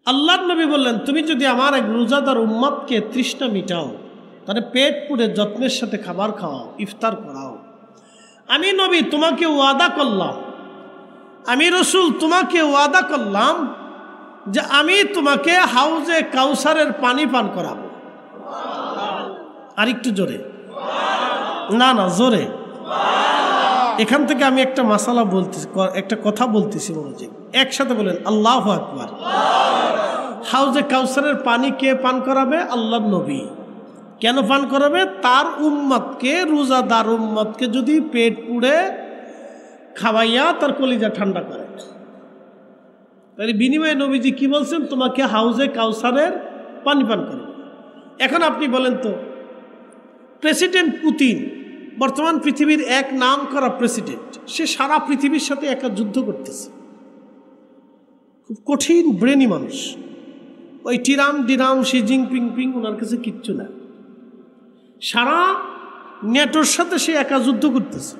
আল্লাহর নবী বললেন, তুমি যদি আমার এক রোজাদার উম্মতকে তৃষ্ণা মিটাও, তাহলে পেট পুরে যত্নের সাথে খাবার খাওয়াও, ইফতার করাও। আমি নবী তোমাকে ওয়াদা করলাম, আমি রসুল তোমাকে ওয়াদা করলাম যে আমি তোমাকে হাউজে কাউসারের পানি পান করাবো। আর একটু জোরে, না না জোরে। এখান থেকে আমি একটা মাসালা বলতেছি, একটা কথা বলতেছি মনোযোগ, একসাথে বলেন আল্লাহু আকবার। হাউজে কাউসারের পানি কে পান করাবে? আল্লাহর নবী। কেন পান করাবে? তার উম্মতকে, রোজাদার উম্মতকে যদি পেট পুড়ে খাওয়াইয়া তার কলিজা ঠান্ডা করে। তাহলে বিনিময়ে নবীজি কি বলছেন? তোমাকে হাউজে কাউসারের পানি পান করবে। এখন আপনি বলেন তো, প্রেসিডেন্ট পুতিন বর্তমান পৃথিবীর এক নাম করা প্রেসিডেন্ট, সে সারা পৃথিবীর সাথে একা যুদ্ধ করতেছে, খুব কঠিন ব্রেনি মানুষ। ওই টিরাম ডিরাম শি জিনপিং পিং ওনার কাছে কিচ্ছু না, সারা নেটোর সাথে সে একা যুদ্ধ করতেছে,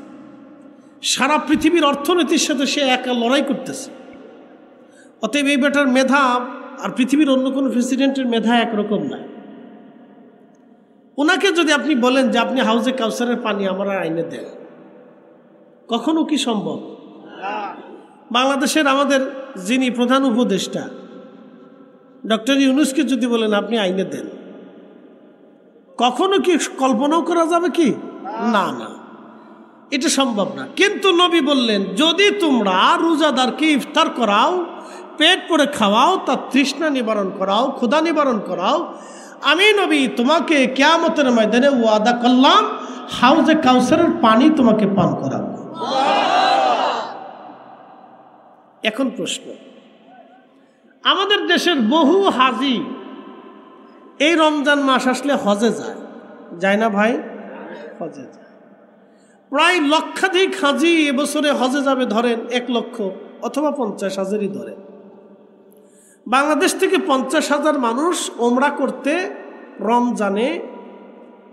সারা পৃথিবীর অর্থনীতির সাথে সে একা লড়াই করতেছে। অতএব এই বেটার মেধা আর পৃথিবীর অন্য কোনো প্রেসিডেন্টের মেধা একরকম না। ওনাকে যদি আপনি বলেন যে আপনি হাউজে কাউসারের পানি আমার আইনে দেন, কখনো কি সম্ভব? বাংলাদেশের আমাদের যিনি প্রধান উপদেষ্টা ডক্টর ইউনূসকে যদি বলেন আপনি আইনে দেন, কখনো কি কল্পনাও করা যাবে কি? না না, এটা সম্ভব না। কিন্তু নবী বললেন, যদি তোমরা রোজাদারকে ইফতার করাও, পেট পুরে খাওয়াও, তার তৃষ্ণা নিবারণ করাও, ক্ষুধা নিবারণ করাও, আমি নবী তোমাকে কিয়ামতের ময়দানে ওয়াদা করলাম হাউজে কাউসারের পানি তোমাকে পান করাবো। এখন প্রশ্ন, আমাদের দেশের বহু হাজি এই রমজান মাস আসলে হজে যায়, যায় না ভাই? হজে যায়। প্রায় লক্ষাধিক হাজি এবছরে হজে যাবে, ধরেন 1 লক্ষ অথবা 50,000ই ধরেন। বাংলাদেশ থেকে 50,000 মানুষ ওমরা করতে রমজানে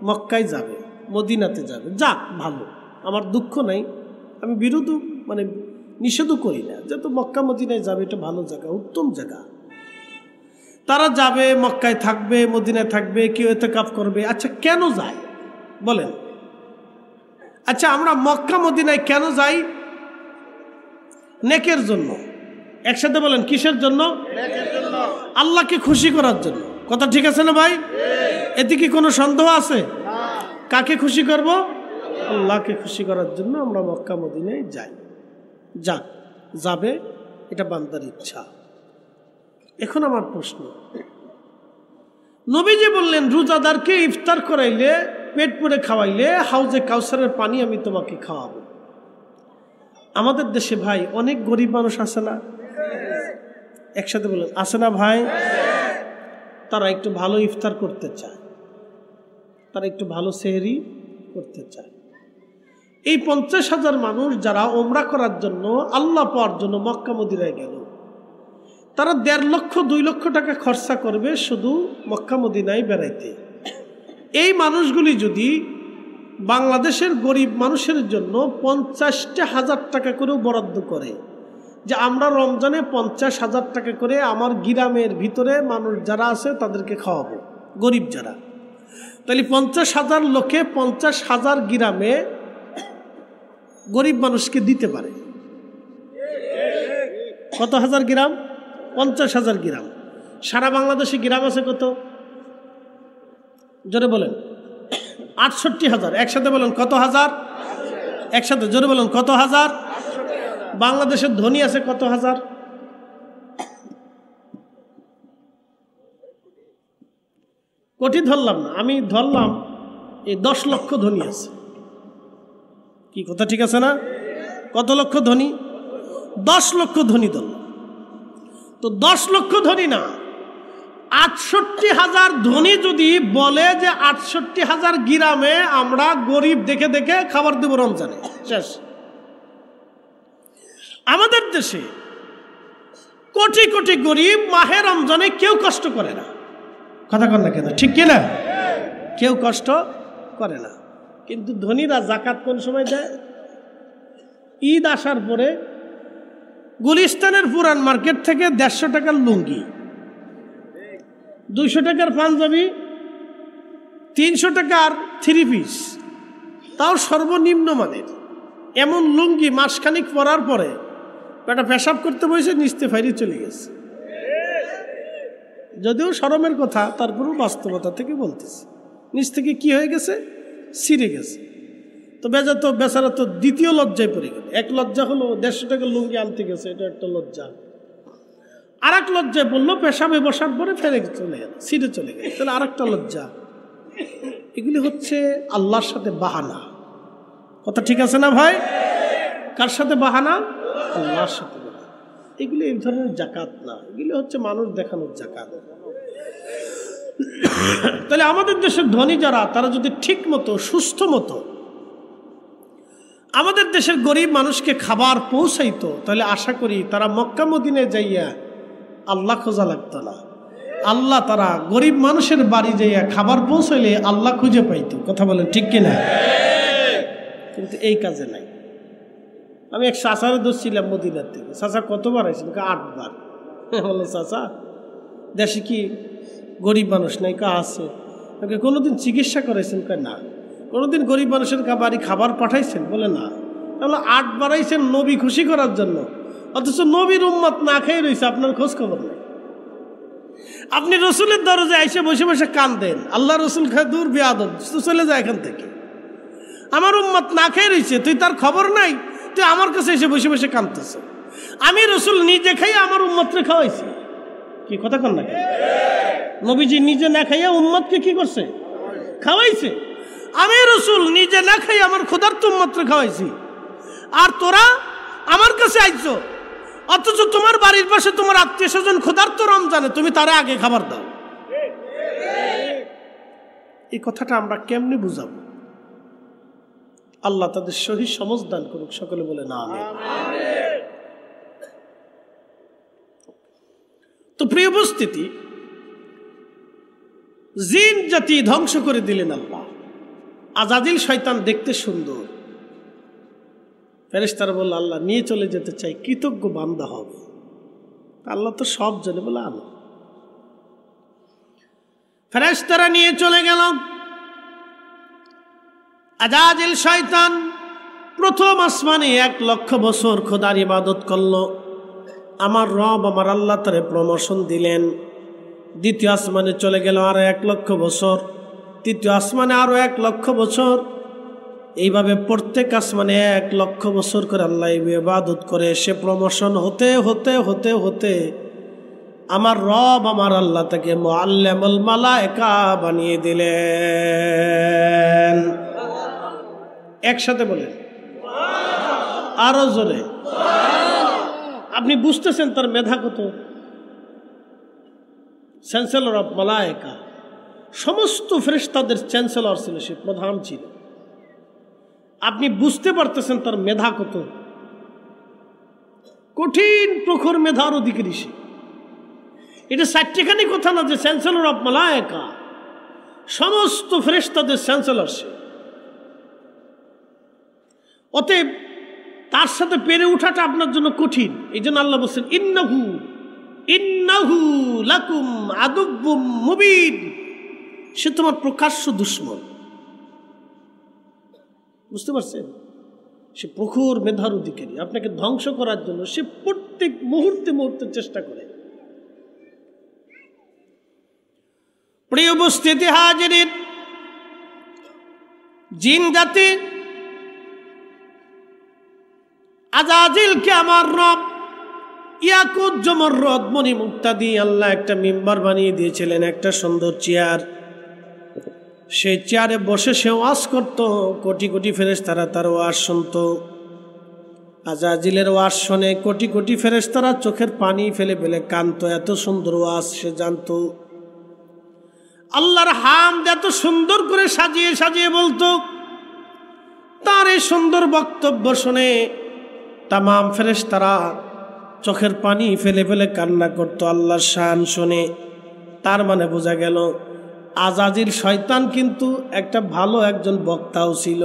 মক্কায় যাবে, মদিনাতে যাবে। যাক, ভালো, আমার দুঃখ নাই, আমি নিষেধও করি না, যেহেতু মক্কা মদিনায় যাবে, এটা ভালো জায়গা, উত্তম জায়গা। তারা যাবে, মক্কায় থাকবে, মদিনায় থাকবে, কেউ ইতিকাফ করবে। আচ্ছা, কেন যায় বলেন? আচ্ছা, আমরা মক্কা মদিনায় কেন যাই? নেকের জন্য। একসাথে বলেন, কিসের জন্য? আল্লাহকে খুশি করার জন্য। কথা ঠিক আছে না ভাই? এতে কি কোনো সন্দেহ আছে? কাকে খুশি করব? আল্লাহকে খুশি করার জন্য আমরা মক্কা মদিনায় যাই। যাবে, এটা বান্দার ইচ্ছা। এখন আমার প্রশ্ন, নবীজি বললেন রোজাদারকে ইফতার করাইলে, পেট পুরে খাওয়াইলে হাউজে কাউসারের পানি আমি তোমাকে খাওয়াবো। আমাদের দেশে ভাই অনেক গরিব মানুষ আছে না? একসাথে বলেন, আছে না ভাই? তারা একটু ভালো ইফতার করতে চায়, তারা একটু ভালো সেহরি করতে চায়। এই 50,000 মানুষ যারা ওমরা করার জন্য, আল্লাহ পাওয়ার জন্য মক্কা মদিনায় গেল, তারা 1.5 লক্ষ 2 লক্ষ টাকা খরচা করবে শুধু মক্কা মদিনায় বেড়াইতে। এই মানুষগুলি যদি বাংলাদেশের গরিব মানুষের জন্য 50,000 টাকা করেও বরাদ্দ করে, যে আমরা রমজানে 50,000 টাকা করে আমার গ্রামের ভিতরে মানুষ যারা আছে তাদেরকে খাওয়াবো, গরিব যারা, তাহলে 50,000 লোকে 50,000 গ্রামে গরিব মানুষকে দিতে পারে। কত হাজার গ্রাম? 50,000 গ্রাম। সারা বাংলাদেশে গ্রাম আছে কত? জোরে বলেন। 68,000। একসাথে বলেন, কত হাজার? একসাথে জোরে বলেন, কত হাজার? বাংলাদেশের ধনী আছে কত হাজার? কোটি ধরলাম না, আমি ধরলাম এই 10 লক্ষ ধনী আছে। কি কথা ঠিক আছে না? কত লক্ষ ধনী? 10 লক্ষ ধনী ধরলাম। তো 10 লক্ষ ধনী না, 68,000 ধনী যদি বলে যে 68,000 গ্রামে আমরা গরিব দেখে দেখে খাবার দেব রমজানে, শেষ। আমাদের দেশে কোটি কোটি গরিব মাহে রমজানে কেউ কষ্ট করে না। কথা কন না কেন? ঠিক কিনা? কেউ কষ্ট করে না। কিন্তু ধনীরা জাকাত কোন সময় দেয়? ঈদ আসার পরে গুলিস্তানের পুরান মার্কেট থেকে 150 টাকার লুঙ্গি 200 টাকার পাঞ্জাবি, 300 টাকার 3 পিস, তাও সর্বনিম্ন মানের। এমন লুঙ্গি মাসখানিক পরার পরে একটা পেশাব করতে বসে নিচতে ফাইরে চলে গেছে। যদিও শরমের কথা, তারপরেও বাস্তবতা থেকে বলতেছে, নিচ থেকে কি হয়ে গেছে, ছিঁড়ে গেছে। তো বেচারা তো দ্বিতীয় লজ্জায় পড়ে গেল। এক লজ্জা হলো 150 টাকার লুঙ্গি আনতে গেছে, এটা একটা লজ্জা। আর এক লজ্জায় বললো পেশাবে বসার পরে ফেরে চলে গেল, ছিঁড়ে চলে গেল, তাহলে আর একটা লজ্জা। এগুলি হচ্ছে আল্লাহর সাথে বাহানা। কথা ঠিক আছে না ভাই? কার সাথে বাহানা? আল্লাহর সাথে বাহানা। এগুলি এই ধরনের জাকাত না, এগুলি হচ্ছে মানুষ দেখানোর জাকাত। তাহলে আমাদের দেশের ধনী যারা, তারা যদি ঠিক মতো সুস্থ মতো আমাদের দেশের গরিব মানুষকে খাবার পৌঁছাইতো, তাহলে আশা করি তারা মক্কা মদিনায় যাইয়া আল্লাহ খোঁজা লাগতো না। আল্লাহ তারা গরিব মানুষের বাড়ি যাইয়া খাবার পৌঁছাইলে আল্লাহ খুঁজে পাইতো। কথা বলেন ঠিক কিনা? কিন্তু এই কাজে নাই। আমি এক চাচারে ধরছিলাম মদিনার থেকে। চাচা কতবার আইসেন? 8 বার। বললো চাচা দেশে কি গরিব মানুষ নাই? আছে। কোনোদিন চিকিৎসা করাইছেন? না। কোনোদিন গরিব মানুষের বাড়ি খাবার পাঠাইছেন? বলে না। তাহলে 8 বার আইসেন নবী খুশি করার জন্য, অথচ নবীর উম্মত না খেয়ে রয়েছে, আপনার খোঁজ খবর নেই। আপনি রসুলের দরজায় এসে বসে বসে কান্দেন, আল্লাহ রসুল খায় দূর বেয়াদব, চলে যায় এখান থেকে। আমার উম্মত না খেয়ে রয়েছে, তুই তার খবর নাই, তুই আমার কাছে এসে বসে বসে কাঁদতেছ। আমি রসুল নিজে খাইয়া আমার উম্মতকে খাওয়াইছি। কি কথা কন না? নবীজি নিজে না খাইয়া উম্মতকে কি করছে? খাওয়াইছে। আমি রসুল নিজে না খাইয়া আমার ক্ষুধার্ত উম্মতকে খাওয়াইছি। আর তোরা আমার কাছে আইছো, অথচ তোমার বাড়ির পাশে তোমার আত্মীয় স্বজন ক্ষুধার্ত রমজানে, তুমি তারা আগে খাবার দাও। এই কথাটা আমরা কেমনে বুঝাবো? আল্লাহ তাদের সহিহ সমঝ দান করুক। সকলে বলে না আমিন। তো প্রিয় উপস্থিতি, জিন জাতি ধ্বংস করে দিলেন আল্লাহ। আজাজিল শয়তান দেখতে সুন্দর। ফেরেশতারা বলল আল্লাহ নিয়ে চলে যেতে চাই, কৃতজ্ঞ বান্দা হবে। আল্লাহ তো সব জানে, বলে আনো। ফেরেশতারা নিয়ে চলে গেল। আজাজিল শয়তান প্রথম আসমানে 1 লক্ষ বছর খোদার ইবাদত করলো। আমার রব আমার আল্লাহ তারে প্রমোশন দিলেন। দ্বিতীয় আসমানে চলে গেল আরো 1 লক্ষ বছর, তৃতীয় আসমানে আরো 1 লক্ষ বছর। এইভাবে প্রত্যেক আসমানে 1 লক্ষ বছর করে আল্লাহ ইবাদত করে সে প্রমোশন হতে হতে হতে হতে আমার রব আমার আল্লাহ তাকে মুআল্লিমুল মালায়েকা বানিয়ে দিলেন। একসাথে বলেন আরো জোরে। আপনি বুঝতেছেন তার মেধা কত? চ্যান্সেলর অফ মালায়েকা, সমস্ত ফেরেশতাদের চ্যান্সেলর ছিল সে, প্রধান ছিল। আপনি বুঝতে পারতেছেন তার মেধা কত? কঠিন প্রখর মেধার অধিকারী সে। এটা চারটিখানি কথা না যে চ্যান্সেলর অফ মালায়েকা, সমস্ত ফেরেশতাদের চ্যান্সেলর সে। অতএব তার সাথে পেরে ওঠাটা আপনার জন্য কঠিন। এই জন্য আল্লাহ বলছেন ইন্নাহু ইন্নাহু লাকুম আদুব্বুম মুবিন, সে তোমার প্রকাশ্য দুশমন। বুঝতে পারছেন? সে প্রখর মেধার অধিকারী, আপনাকে ধ্বংস করার জন্য সে প্রত্যেক মুহূর্তে মুহূর্তে চেষ্টা করে। প্রিয় উপস্থিতি হাজিরিন, জিন জাতি আজাজিলকে আমার রব ইয়াকুত জমররদ মণি মুক্তা দিয়ে আল্লাহ একটা মিম্বার বানিয়ে দিয়েছিলেন, একটা সুন্দর চেয়ার। সেই চেয়ারে বসে সে ওয়াজ করত। কোটি কোটি ফেরেশতারা তার ওয়াজ শুনত। আজাজিলের ওয়াজ শুনে কোটি কোটি ফেরেশতারা চোখের পানি ফেলে ফেলে কাঁদত। এত সুন্দর ওয়াজ সে জানত। আল্লাহর হামদ এত সুন্দর করে সাজিয়ে সাজিয়ে বলতো। তার এই সুন্দর বক্তব্য শুনে তামাম ফেরেশতারা চোখের পানি ফেলে ফেলে কান্না করতো আল্লাহর শান শুনে। তার মানে বোঝা গেল আজাজিল শয়তান কিন্তু একটা ভালো একজন বক্তাও ছিল।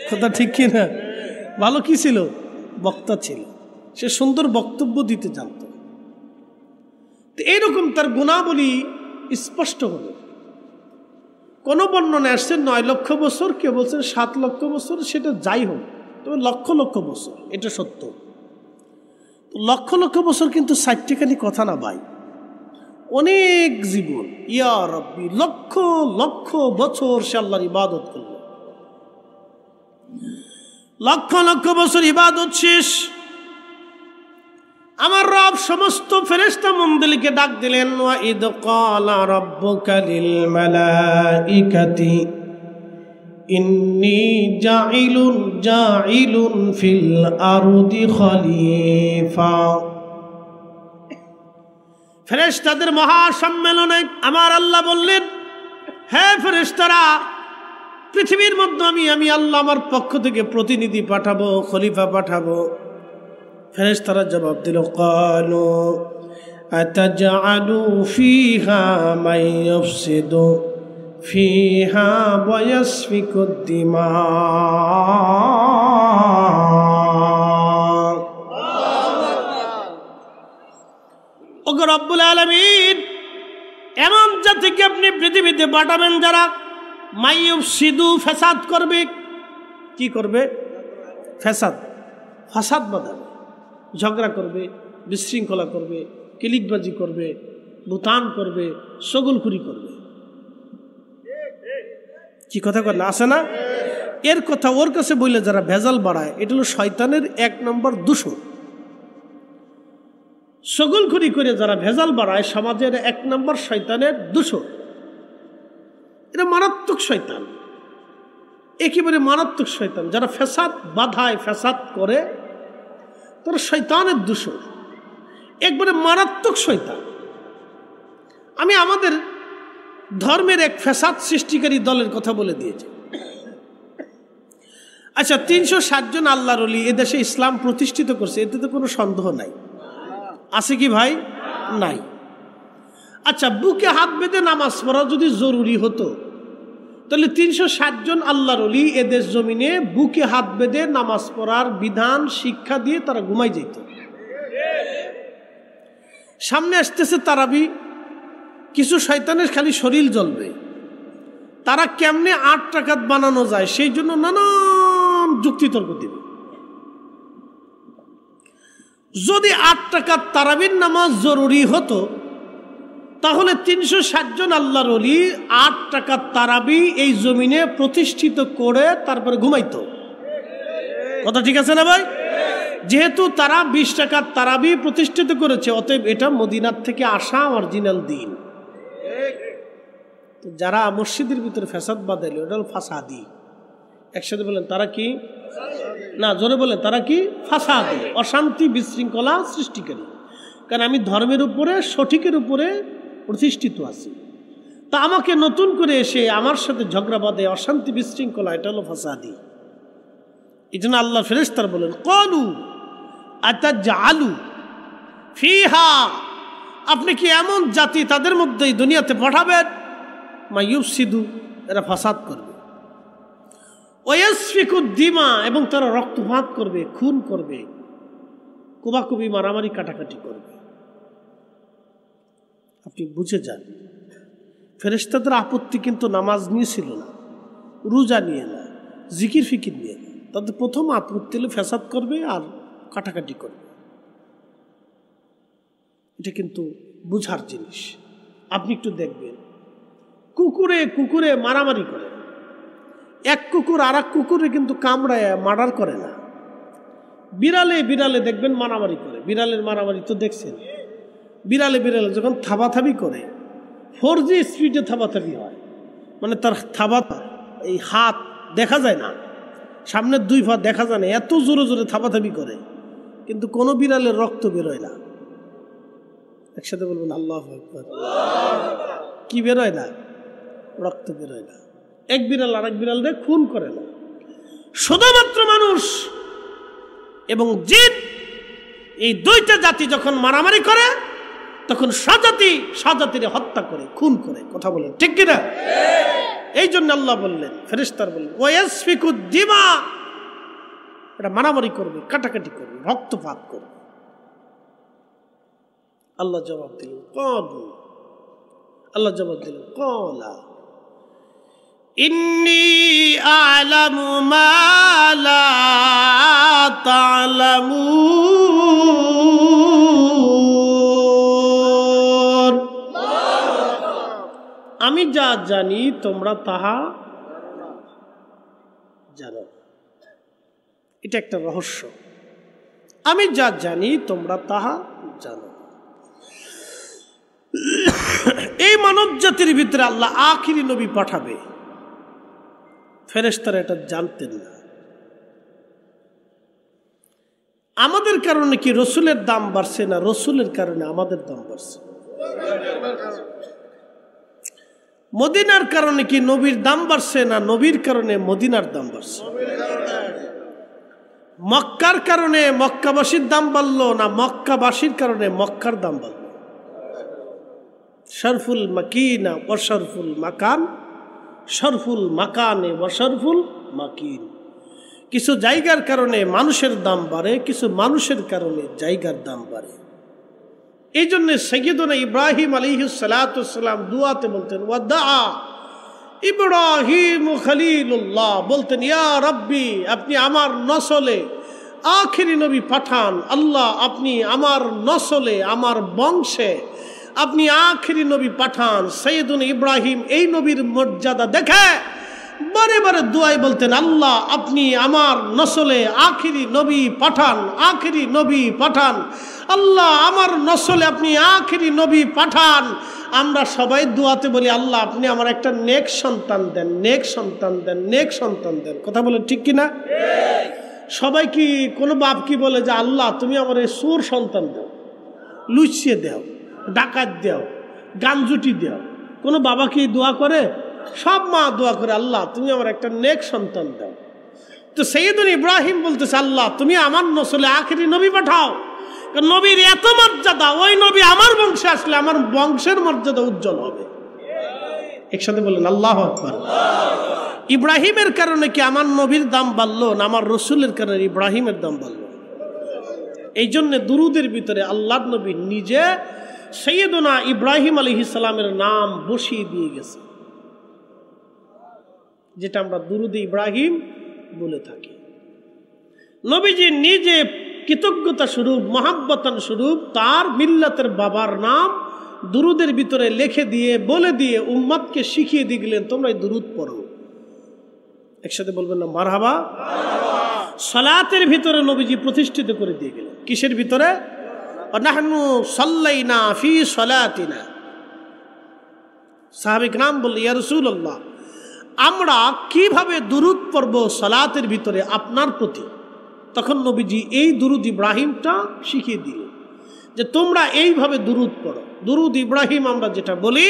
কথা ঠিক কি না? ভালো কি ছিল? বক্তা ছিল। সে সুন্দর বক্তব্য দিতে জানত। এইরকম তার গুণাবলী স্পষ্ট হলো। কোনো বর্ণনা আসছে 9 লক্ষ বছর, কেউ বলছেন 7 লক্ষ বছর, সেটা যাই হোক, তবে লক্ষ লক্ষ বছর এটা সত্য। লক্ষ লক্ষ বছর কিন্তু 60টাখানি কথা না ভাই, অনেক জীবন। ইয়া রাব্বি, লক্ষ লক্ষ বছর সে আল্লাহর ইবাদত করল। লক্ষ লক্ষ বছর ইবাদত শেষ, আমার রব সমস্ত ফেরেশতা মণ্ডলীকে ডাক দিলেন, ওয়া ইদ ক্বালা রাব্বুকা লিল মালাইকাতি ইন্নী জাইলুন ফিল আরদি খলিফা। ফেরেশতাদের মহাসম্মেলনে আমার আল্লাহ বললেন, হে ফেরেশতারা, পৃথিবীর মধ্যে আমি আল্লাহ আমার পক্ষ থেকে প্রতিনিধি পাঠাবো, খলিফা পাঠাবো। ফেরেশতারা জবাব দিল, ক্বালু আতাজআলু ফীহা মান ইউফসিদু ফীহা ওয়া ইয়াসফিকুদ দিমা। ওগো রব্বুল আলামিন, এমন জাতিকে আপনি পৃথিবীতে পাঠাবেন যারা মাইয়ুফসিদু, ফাসাদ করবে। কি করবে? ফাসাদ বাঁধাবে, ঝগড়া করবে, বিশৃঙ্খলা করবে, কিলিকবাজি করবে, বুতান করবে, সগলখুরি করবে। কি কথা কর না আছে না? এর কথা ওর কাছে বললে যারা ভেজাল বাড়ায়, এটা হলো শয়তানের 1 নম্বর দূষণ। সগলখুরি করে যারা ভেজাল বাড়ায়, সমাজের 1 নম্বর শয়তানের দূষণ। এটা মারাত্মক শয়তান, একেবারে মারাত্মক শয়তান। যারা ফ্যাসাদ বাধায়, ফ্যাসাদ করে, তারা শয়তানের দূষণ, একবারে মারাত্মক শয়তান। আমি আমাদের ধর্মের এক ফ্যাসাদ সৃষ্টিকারী দলের কথা বলে দিয়েছি। আচ্ছা, 360 জন আল্লাহর ওলি এদেশে ইসলাম প্রতিষ্ঠিত করছে, এতে তো কোনো সন্দেহ নাই, আছে কি ভাই? নাই। আচ্ছা, বুকে হাত বেঁধে নামাজ পড়া যদি জরুরি হতো, তাহলে 360 জন আল্লাহর ওলি এদেশ জমিনে বুকে হাত বেঁধে নামাজ পড়ার বিধান শিক্ষা দিয়ে তারা ঘুমাই যেত। সামনে আসতেছে তারাবি, কিছু শয়তানের খালি শরীর জ্বলবে, তারা কেমনে 8 রাকাত বানানো যায় সেই জন্য নানান যুক্তিতর্ক দিবে। যদি 8 রাকাত তারাবির নামাজ জরুরি হতো, তাহলে 360 জন আল্লাহর ওলি 8 রাকাত তারাবি এই জমিনে প্রতিষ্ঠিত করে তারপরে ঘুমাইতো। কথা ঠিক আছে না ভাই? যেহেতু তারা 20 রাকাত তারাবি প্রতিষ্ঠিত করেছে, অতএব এটা মদিনার থেকে আসা অরিজিনাল দিন। তো যারা মসজিদের ভিতরে ফ্যাসাদ বাঁধাইল, ওটা হল ফাসাদি। একসাথে বলেন, তারা কি? না, জোরে বলেন, তারা কি? ফাসাদি, অশান্তি বিশৃঙ্খলা সৃষ্টিকারী। কারণ আমি ধর্মের উপরে, সঠিকের উপরে প্রতিষ্ঠিত আছি, তা আমাকে নতুন করে এসে আমার সাথে ঝগড়া বাঁধে, অশান্তি বিশৃঙ্খলা, এটা হলো ফাসাদি। এই জন্য আল্লাহ ফেরেশতারা বলেন, ক্বালু আতাজআলু ফীহা, আপনি কি এমন জাতি তাদের মধ্যে এই দুনিয়াতে পাঠাবেন মা ইউফসিদু, এরা ফাসাদ করবে, ওয়া ইয়াসফিকুদ দিমা, এবং তারা রক্তপাত করবে, খুন করবে, কোবাকুবি, মারামারি, কাটাকাটি করবে। আপনি বুঝে যান, ফেরেশতাদের আপত্তি কিন্তু নামাজ নিয়ে ছিল না, রোজা নিয়ে না, জিকির ফিকির নিয়ে না। তাদের প্রথম আপত্তি হলে ফ্যাসাদ করবে আর কাটাকাটি করবে। এটা কিন্তু বুঝার জিনিস। আপনি একটু দেখবেন, কুকুরে মারামারি করে, এক কুকুর আর এক কুকুরে কিন্তু কামড়ায় মার্ডার করে না। বিড়ালে দেখবেন মারামারি করে, বিড়ালের মারামারি তো দেখছেন। বিড়ালে যখন থাবাথাবি করে, 4G স্পিডে থাবাথাবি হয়, মানে তার এই হাত দেখা যায় না, সামনের 2 পা দেখা যায় না, এত জোরে জোরে থাবাথাবি করে, কিন্তু কোনো বিড়ালের রক্ত বেরোয় না। একসাথে বলবেন আল্লাহু আকবার। কি বেরোয় না? রক্ত বেরোয় না। এক বিড়াল আর এক বিড়ালকে খুন করে না। শুধুমাত্র মানুষ এবং জিন, এই 2টা জাতি যখন মারামারি করে, তখন স্বজাতির হত্যা করে, খুন করে। কথা বলেন ঠিক কিনা? এই জন্য আল্লাহ বললেন, ফেরেশতারা বললেন, ওয়া ইয়াসফিকুদ দিমা, এটা মারামারি করবে, কাটাকাটি করবে, রক্তপাত করবে। আল্লাহ জবাব দিলেন ক্বালু, আল্লাহ জবাব দিলেন ক্বালা ইন্নী আ'লামু মা লা তা'লামুন, আমি যা জানি তোমরা তাহা জানো। এটা একটা রহস্য, আমি যা জানি তোমরা তাহা জানো। এই মানব জাতির ভিতরে আল্লাহ আখিরি নবী পাঠাবে, ফেরেশতারা এটা জানতেন না। আমাদের কারণে কি রসুলের দাম বাড়ছে না রসুলের কারণে আমাদের দাম বাড়ছে? মদিনার কারণে কি নবীর দাম বাড়ছে না নবীর কারণে মদিনার দাম বাড়ছে? মক্কার কারণে মক্কাবাসীর দাম বাড়লো না মক্কাবাসীর কারণে মক্কার দাম বাড়লো? শরফুল মাকিনা ওয়া শরফুল মাকান, শরফুল মাকানে ওয়া শরফুল মাকিন। কিছু জায়গার কারণে মানুষের দাম বাড়ে, কিছু মানুষের কারণে জায়গার দাম বাড়ে। এই জন্য সাইয়্যিদুনা ইব্রাহিম আলাইহিস সালাতু ওয়াস সালাম দুআতে বলতেন ওয়াদা ইব্রাহিম খলিলুল্লাহ, বলতেন ইয়া রাব্বি, আপনি আমার নসলে আখিরি নবী পাঠান। আল্লাহ আপনি আমার নসলে আমার বংশে আপনি আখিরি নবী পাঠান। সাইয়্যিদুনা ইব্রাহিম এই নবীর মর্যাদা দেখে বারে বারে দুআয় বলতেন আল্লাহ আপনি আমার নসলে আখিরি নবী পাঠান, আখিরি নবী পাঠান। আল্লাহ আমার নসলে আপনি আখিরি নবী পাঠান। আমরা সবাই দুআতে বলি আল্লাহ আপনি আমার একটা নেক সন্তান দেন, নেক সন্তান দেন, নেক সন্তান দেন। কথা বলেন ঠিক কিনা? সবাই কি কোনো বাপ কি বলে যে আল্লাহ তুমি আমার এই সুর সন্তান দাও, লুচিয়ে দাও, ডাকাত দাও, গাঞ্জুটি দাও? কোনো বাবা কি দোয়া করে? সব মা দোয়া করে আল্লাহ তুমি আমার একটা নেক সন্তান দাও। তো সাইয়্যিদুনা ইব্রাহিম বলতেছে আল্লাহ তুমি আমার নসলে আখিরি নবী পাঠাও। নবীর এত মর্যাদা, ওই নবী আমার বংশে আসলে আমার বংশের মর্যাদা উজ্জ্বল হবে। একসাথে বলেন আল্লাহু আকবার। ইব্রাহিমের কারণে কি আমার নবীর দাম বাড়লো না আমার রসুলের কারণে ইব্রাহিমের দাম বাড়লো? এই জন্য দুরুদের ভিতরে আল্লাহর নবী নিজে সাইয়্যিদুনা ইব্রাহিম আলাইহিস সালামের নাম বসিয়ে দিয়ে গেছে, যেটা আমরা দুরুদ ইব্রাহিম বলে থাকি। নবীজি নিজে কৃতজ্ঞতা স্বরূপ মহাব্বতান স্বরূপ তার মিল্লাতের বাবার নাম দুরুদের ভিতরে লিখে দিয়ে বলে দিয়ে উম্মতকে শিখিয়ে দিয়ে গেলেন তোমরা এই দুরুদ পড়ো। একসাথে বলবেন না মারহাবা? সালাতের ভিতরে নবীজি প্রতিষ্ঠিত করে দিয়ে গেলেন। কিসের ভিতরে? নাহনু সাল্লাইনা ফি সালাতিনা। সাহাবী کرام বলল ইয়া রাসূলুল্লাহ আমরা কিভাবে দুরুদ পড়ব সালাতের ভিতরে আপনার প্রতি? তখন নবীজি এই দুরুদ ইব্রাহিমটা শিখিয়ে দিলেন যে তোমরা এইভাবে দুরুদ পড়ো। দুরুদ ইব্রাহিম আমরা যেটা বলি,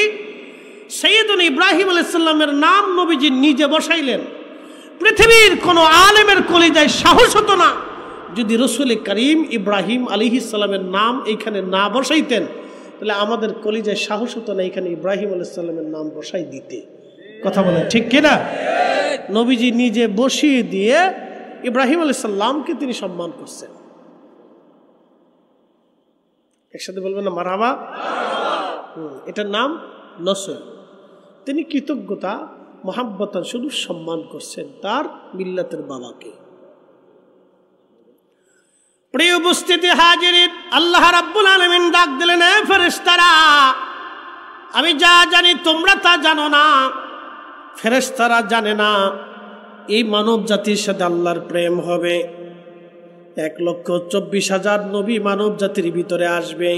সাইয়্যিদুনা ইব্রাহিম আলাইহিস সালামের নাম নবীজি নিজে বসাইলেন। পৃথিবীর কোনো আলেমের কলিজায় সাহস হতো না যদি রাসূল করিম ইব্রাহিম আলাইহিস সালামের নাম এইখানে না বসাইতেন, তাহলে আমাদের কলিজায় সাহস হতো না এখানে ইব্রাহিম আলাইহিস সালামের নাম বসাই দিতে। কথা বলেন ঠিক কিনা? নবীজি নিজে বসিয়ে দিয়ে ইব্রাহিম আলাইহিস সালামকে তিনি সম্মান করছেন। একসাথে বলবেন না মারহাবা? এটার নাম নসল। তিনি কৃতজ্ঞতা মহাব্বতান শুধু সম্মান করছেন তার মিল্লাতের বাবাকে। প্রিয় উপস্থিতি হাজিরিন, আল্লাহ রাব্বুল আলামিন ডাক দিলেন এ ফেরেশতারা আমি যা জানি তোমরা তা জানো না। ফেরেশতারা জানে না এই মানব জাতির সাথে আল্লাহর প্রেম হবে। 1,24,000 নবী মানব জাতির ভিতরে আসবে,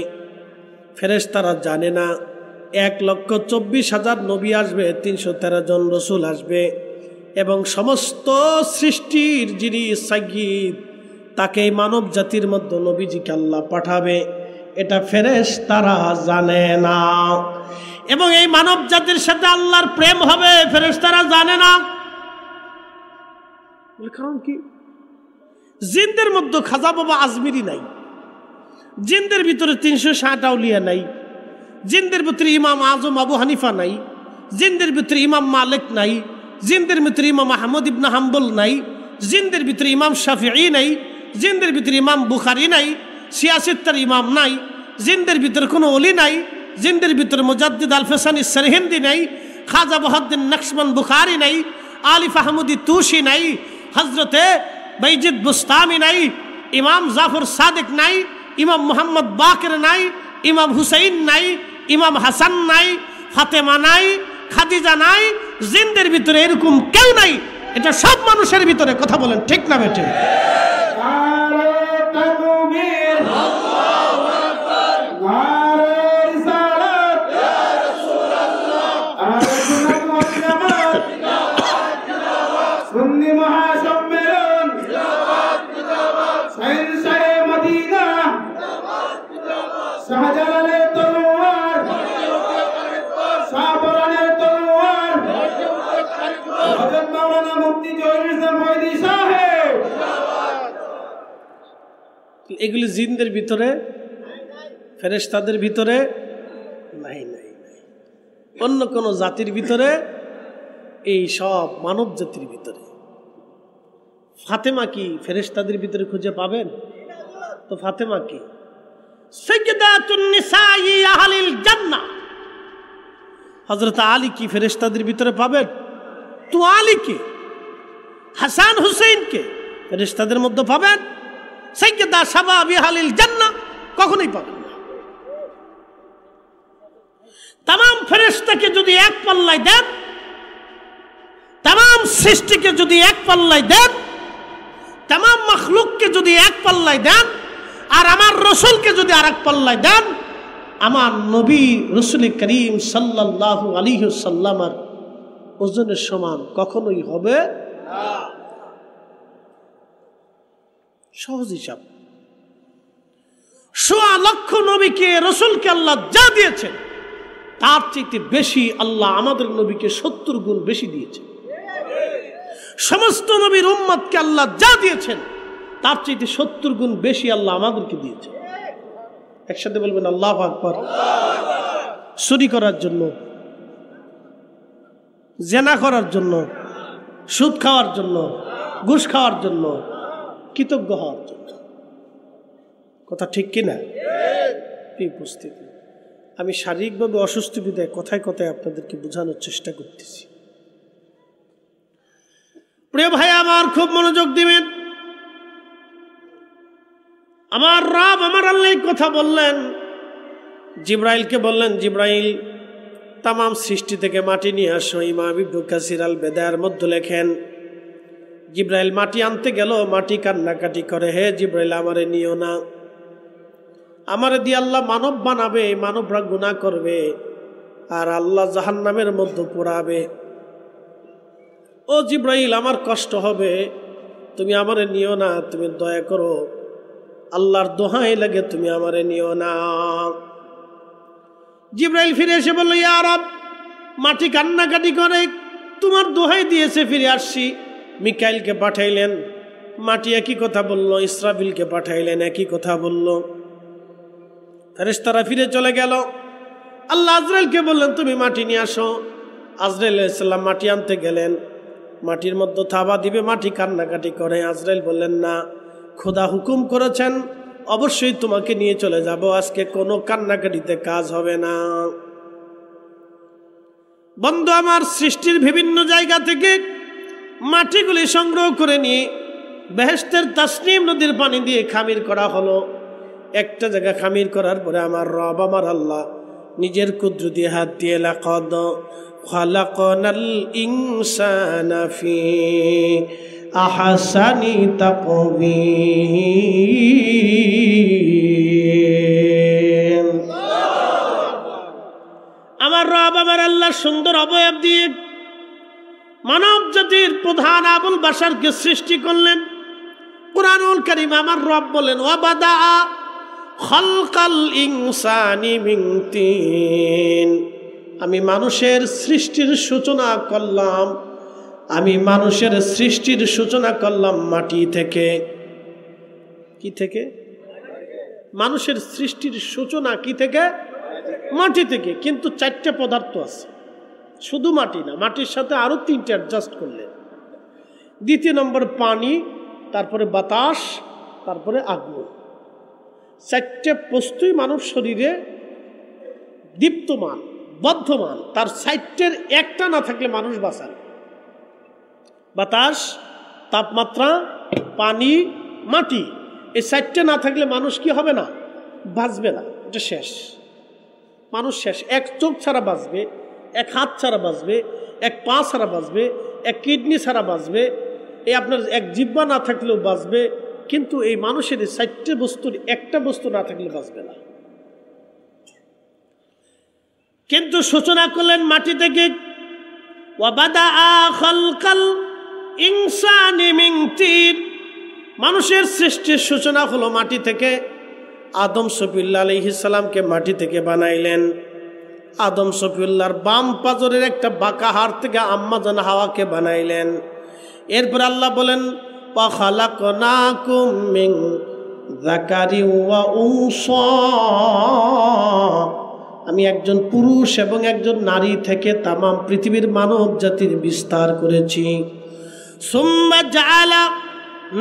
ফেরেশতারা জানে না 1,24,000 নবী আসবে, 313 জন রসুল আসবে এবং সমস্ত সৃষ্টির যিনি সাইয়্যিদ তাকে এই মানব জাতির মধ্যে নবীজিকে আল্লাহ পাঠাবে, এটা ফেরেশতারা জানে না। এবং এই মানব জাতির সাথে আল্লাহর প্রেম হবে ফেরেশতারা জানে না। কারণ কি? জিনদের মধ্যে খাজা বাবা আজমিরি নাই, জিনদের ভিতরে 360 আউলিয়া নাই, জিনদের ভিতরে ইমাম আজম আবু হানিফা নাই, জিনদের ভিতরে ইমাম মালিক নাই, জিনদের ভিতরে ইমাম আহমদ ইবনে হাম্বল নাই, জিনদের ভিতরে ইমাম শাফিঈ নাই, জিনদের ভিতরে ইমাম বুখারী নাই, সিয়াসিত্তার ইমাম নাই, জিনদের ভিতরে কোনো অলি নাই, জিনদের ভিতরে মুজাদ্দিদ আল ফেসানি সরহিন্দি নাই, খাজা বহাউদ্দিন নকশবন্দ বুখারী নাই, আলিফ আহমদি তুসি নাই, হজরতে বাইজিদ বুস্তামি নাই, ইমাম জাফর সাদিক নাই, ইমাম মোহাম্মদ বাকের নাই, ইমাম হুসাইন নাই, ইমাম হাসান নাই, ফাতেমা নাই, খাদিজা নাই, জিনদের ভিতরে এরকম কেউ নাই। এটা সব মানুষের ভিতরে। কথা বলেন ঠিক না বেটে? এগুলি জিনদের ভিতরে, ফেরেশতাদের ভিতরে নাই নাই নাই, অন্য কোন জাতির ভিতরে, এই সব মানব জাতির ভিতরে। ফাতেমা কি ফেরেশতাদের ভিতরে খুঁজে পাবেন? তো ফাতেমা কি সাইয়্যিদাতুন নিসাই আহলিল জান্নাহ। হযরত আলী কি ফেরেশতাদের ভিতরে পাবেন? তো আলী কে, হাসান হুসাইন কে ফেরেশতাদের মধ্যে পাবেন? সাইয়্যিদা শাবাবি আহলিল জান্নাহ কখনোই পাবেন না। तमाम ফেরেশতাকে যদি এক পাল্লায় দেন, तमाम সৃষ্টিকে যদি এক পাল্লায় দেন, तमाम মখলুককে যদি এক পাল্লায় দেন, আর আমার রাসূলকে যদি আরেক পাল্লায় দেন, আমার নবী রাসূল করিম সাল্লাল্লাহু আলাইহি ওয়াসাল্লামের ওজনের সমান কখনোই হবে না। সহজ হিসাব। ১৬ লক্ষ নবীকে রাসূলকে আল্লাহ যা দিয়েছেন তার চাইতে বেশি আল্লাহ আমাদের নবীকে ৭০ গুণ বেশি দিয়েছেন। সমস্ত নবীর উম্মতকে আল্লাহ যা দিয়েছেন তার চাইতে ৭০ গুণ বেশি আল্লাহ আমাদেরকে দিয়েছেন। একসাথে বলবেন আল্লাহু আকবার। চুরি করার জন্য, জেনা করার জন্য, সুদ খাওয়ার জন্য, ঘুষ খাওয়ার জন্য, কৃতজ্ঞ হওয়ার জন্য। কথা ঠিক কিনা? উপস্থিতি, আমি শারীরিকভাবে অসুস্থ বিধায় কথায় কথায় আপনাদেরকে বোঝানোর চেষ্টা করতেছি। প্রিয় ভাই আমার, খুব মনোযোগ দিবেন। আমার রব, আমার আল্লাহ কথা বললেন, জিব্রাইলকে বললেন, জিব্রাইল তামাম সৃষ্টি থেকে মাটি নিয়ে আসো। ইমাম ইবনে কাসির আল বেদায়ের মধ্যে লেখেন, জিব্রাইল মাটি আনতে গেল, মাটি কান্নাকাটি করে, হে জিব্রাইল আমারে নিও না, আমারে দিয়ে আল্লাহ মানব বানাবে, মানবরা গুনাহ করবে আর আল্লাহ জাহান্নামের মধ্যে পোড়াবে। ও জিব্রাইল আমার কষ্ট হবে, তুমি আমারে নিও না, তুমি দয়া করো, আল্লাহর দোহাই লাগে তুমি আমারে নিও না। জিব্রাইল ফিরে এসে বলল, ইয়া রব, মাটি কান্নাকাটি করে, তোমার দোহাই দিয়েছে, ফিরে আসছি। মিকাইলকে পাঠাইলেন, মাটি একই কথা বলল। ইসরাফিলকে পাঠাইলেন, একই কথা বলল। ফেরেশতারা ফিরে চলে গেল। আল্লাহ আজরাইলকে বললেন, তুমি মাটি নিয়ে আসো। আজরাইল আলাইহিস সালাম মাটি আনতে গেলেন, মাটির মধ্যে থাবা দিবে, মাটি কান্নাকাটি করে। আজরাইল বললেন, না, খোদা হুকুম করেছেন, অবশ্যই তোমাকে নিয়ে চলে যাব, আজকে কোনো কান্নাকাটিতে কাজ হবে না। বন্ধু আমার, সৃষ্টির বিভিন্ন জায়গা থেকে মাটিগুলি সংগ্রহ করে নিয়ে বেহেশতের তাসনিম নদীর পানি দিয়ে খামির করা হলো। একটা জায়গা খামির করার পরে আমার রব, আমার আল্লাহ নিজের কুদরতি হাত দিয়ে লাকাদ খালাকনাল ইনসানা ফি আহসানি তাকওয়িম, আমার রব, আমার আল্লাহ সুন্দর অবয়ব দিয়ে মানব জাতির প্রধান আবুল বাশারকে সৃষ্টি করলেন। কুরআনুল কারীম আমার রব বলেন, ওয়াবাদা খালকাল ইনসানি মিন তিন, আমি মানুষের সৃষ্টির সূচনা করলাম, আমি মানুষের সৃষ্টির সূচনা করলাম মাটি থেকে। কি থেকে? মানুষের সৃষ্টির সূচনা কি থেকে? মাটি থেকে। কিন্তু 4টে পদার্থ আছে, শুধু মাটি না, মাটির সাথে আরো 3টে অ্যাডজাস্ট করলেন। দ্বিতীয় নম্বর পানি, তারপরে বাতাস, তারপরে আগুন। চারটে বস্তুই মানব শরীরে দীপ্তমান, বদ্ধমান। তার চারটের একটা না থাকলে মানুষ বাঁচে না। বাতাস, তাপমাত্রা, পানি, মাটি, এই চারটে না থাকলে মানুষ কি হবে না? বাঁচবে না। এটা শেষ, মানুষ শেষ। এক চোখ ছাড়া বাঁচবে, এক হাত ছাড়া বাঁচবে, এক পা ছাড়া বাঁচবে, এক কিডনি ছাড়া বাঁচবে, এই আপনার এক জিহ্বা না থাকলেও বাঁচবে, কিন্তু এই মানুষের এই চারটে বস্তুর একটা বস্তু না থাকলে বাঁচবে না। কিন্তু সূচনা করলেন মাটি থেকে। মানুষের সৃষ্টির সূচনা হলো মাটি থেকে। আদম শফিউল্লাহ আলাইহিস সালামকে মাটি থেকে বানাইলেন। আদম শফিউল্লাহর বাম পাজরের একটা বাঁকা হাড় থেকে আম্মা জান হাওয়াকে বানাইলেন। এরপর আল্লাহ বলেন, ওয়া খালাকনাকুম মিন যাকারিন ওয়া উনসা, আমি একজন পুরুষ এবং একজন নারী থেকে তাম পৃথিবীর মানব জাতির বিস্তার করেছি। সুম্মা জাআলা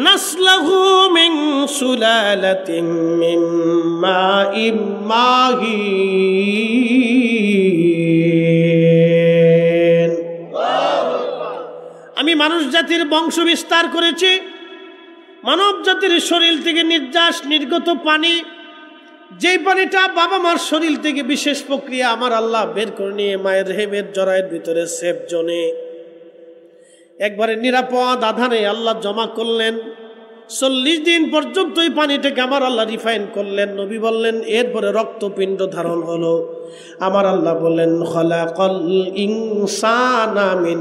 নাসলাহু মিন সুলালাতিন মিন মাইন মাহিন, আমি মানুষ জাতির বংশ বিস্তার করেছি। মানব জাতির শরীর থেকে নির্যাস নির্গত পানি, যেই পানিটা বাবা মার শরীর থেকে বিশেষ প্রক্রিয়া আমার আল্লাহ বের করে নিয়ে মায়ের রেহেমের জরায়ের ভিতরে সেফ জোনে একবারে নিরাপদ আধারে আল্লাহ জমা করলেন। 40 দিন পর্যন্ত এই পানিটাকে আমার আল্লাহ রিফাইন করলেন। নবী বললেন এরপরে রক্তপিণ্ড ধারণ হলো। আমার আল্লাহ বললেন, খলাকাল ইনসানা মিন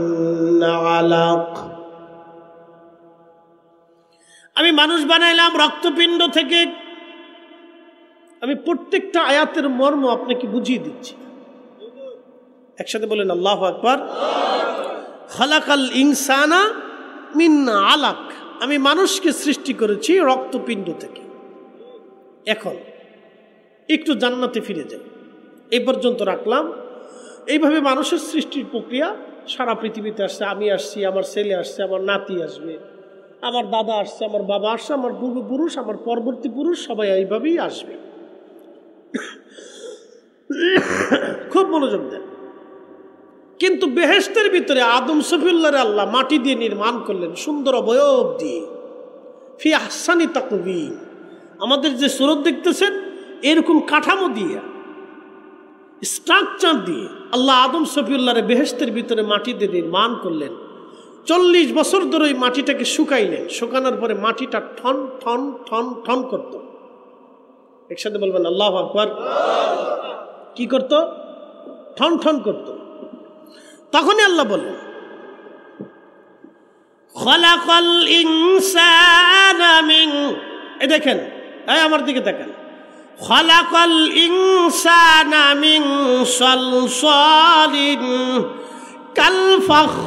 আলাক, আমি মানুষ বানাইলাম রক্তপিণ্ড থেকে। আমি প্রত্যেকটা আয়াতের মর্ম আপনাকে বুঝিয়ে দিচ্ছি, একসাথে বলেন আল্লাহু আকবার। খালাকাল ইনসানা মিন আলাক, আমি মানুষকে সৃষ্টি করেছি রক্তপিণ্ড থেকে। এখন একটু জান্নাতে ফিরে যাই, এই পর্যন্ত রাখলাম। এইভাবে মানুষের সৃষ্টির প্রক্রিয়া সারা পৃথিবীতে আসছে। আমি আসছি, আমার ছেলে আসছে, আমার নাতি আসবে, আমার দাদা আসছে, আমার বাবা আসছে, আমার পূর্বপুরুষ, আমার পরবর্তী পুরুষ, সবাই এইভাবেই আসবে। খুব মনোযোগ দেন। কিন্তু বেহেশতের ভিতরে আদম শফিউল্লাহর আল্লাহ মাটি দিয়ে নির্মাণ করলেন, সুন্দর অবয়ব দিয়ে, ফি আহসানি তাকওয়িম। আমাদের যে সুরত দেখতেছেন এরকম কাঠামো দিয়ে, স্ট্রাকচার দিয়ে আল্লাহ আদম শফিউল্লাহর বেহেশতের ভিতরে মাটি দিয়ে নির্মাণ করলেন। 40 বছর ধরে ওই মাটিটাকে শুকাইলেন। শুকানোর পরে মাটিটা ঠন ঠন ঠন ঠন করত। একসাথে বলবেন আল্লাহু আকবার। কি করত? ঠন ঠন করত। তখনই আল্লাহ বললেন, খলাকাল ইনসানা মিন, এই দেখেন, এই আমার দিকে দেখেন, খলাকাল ইনসানা মিন সালসালিন কাল ফাখার,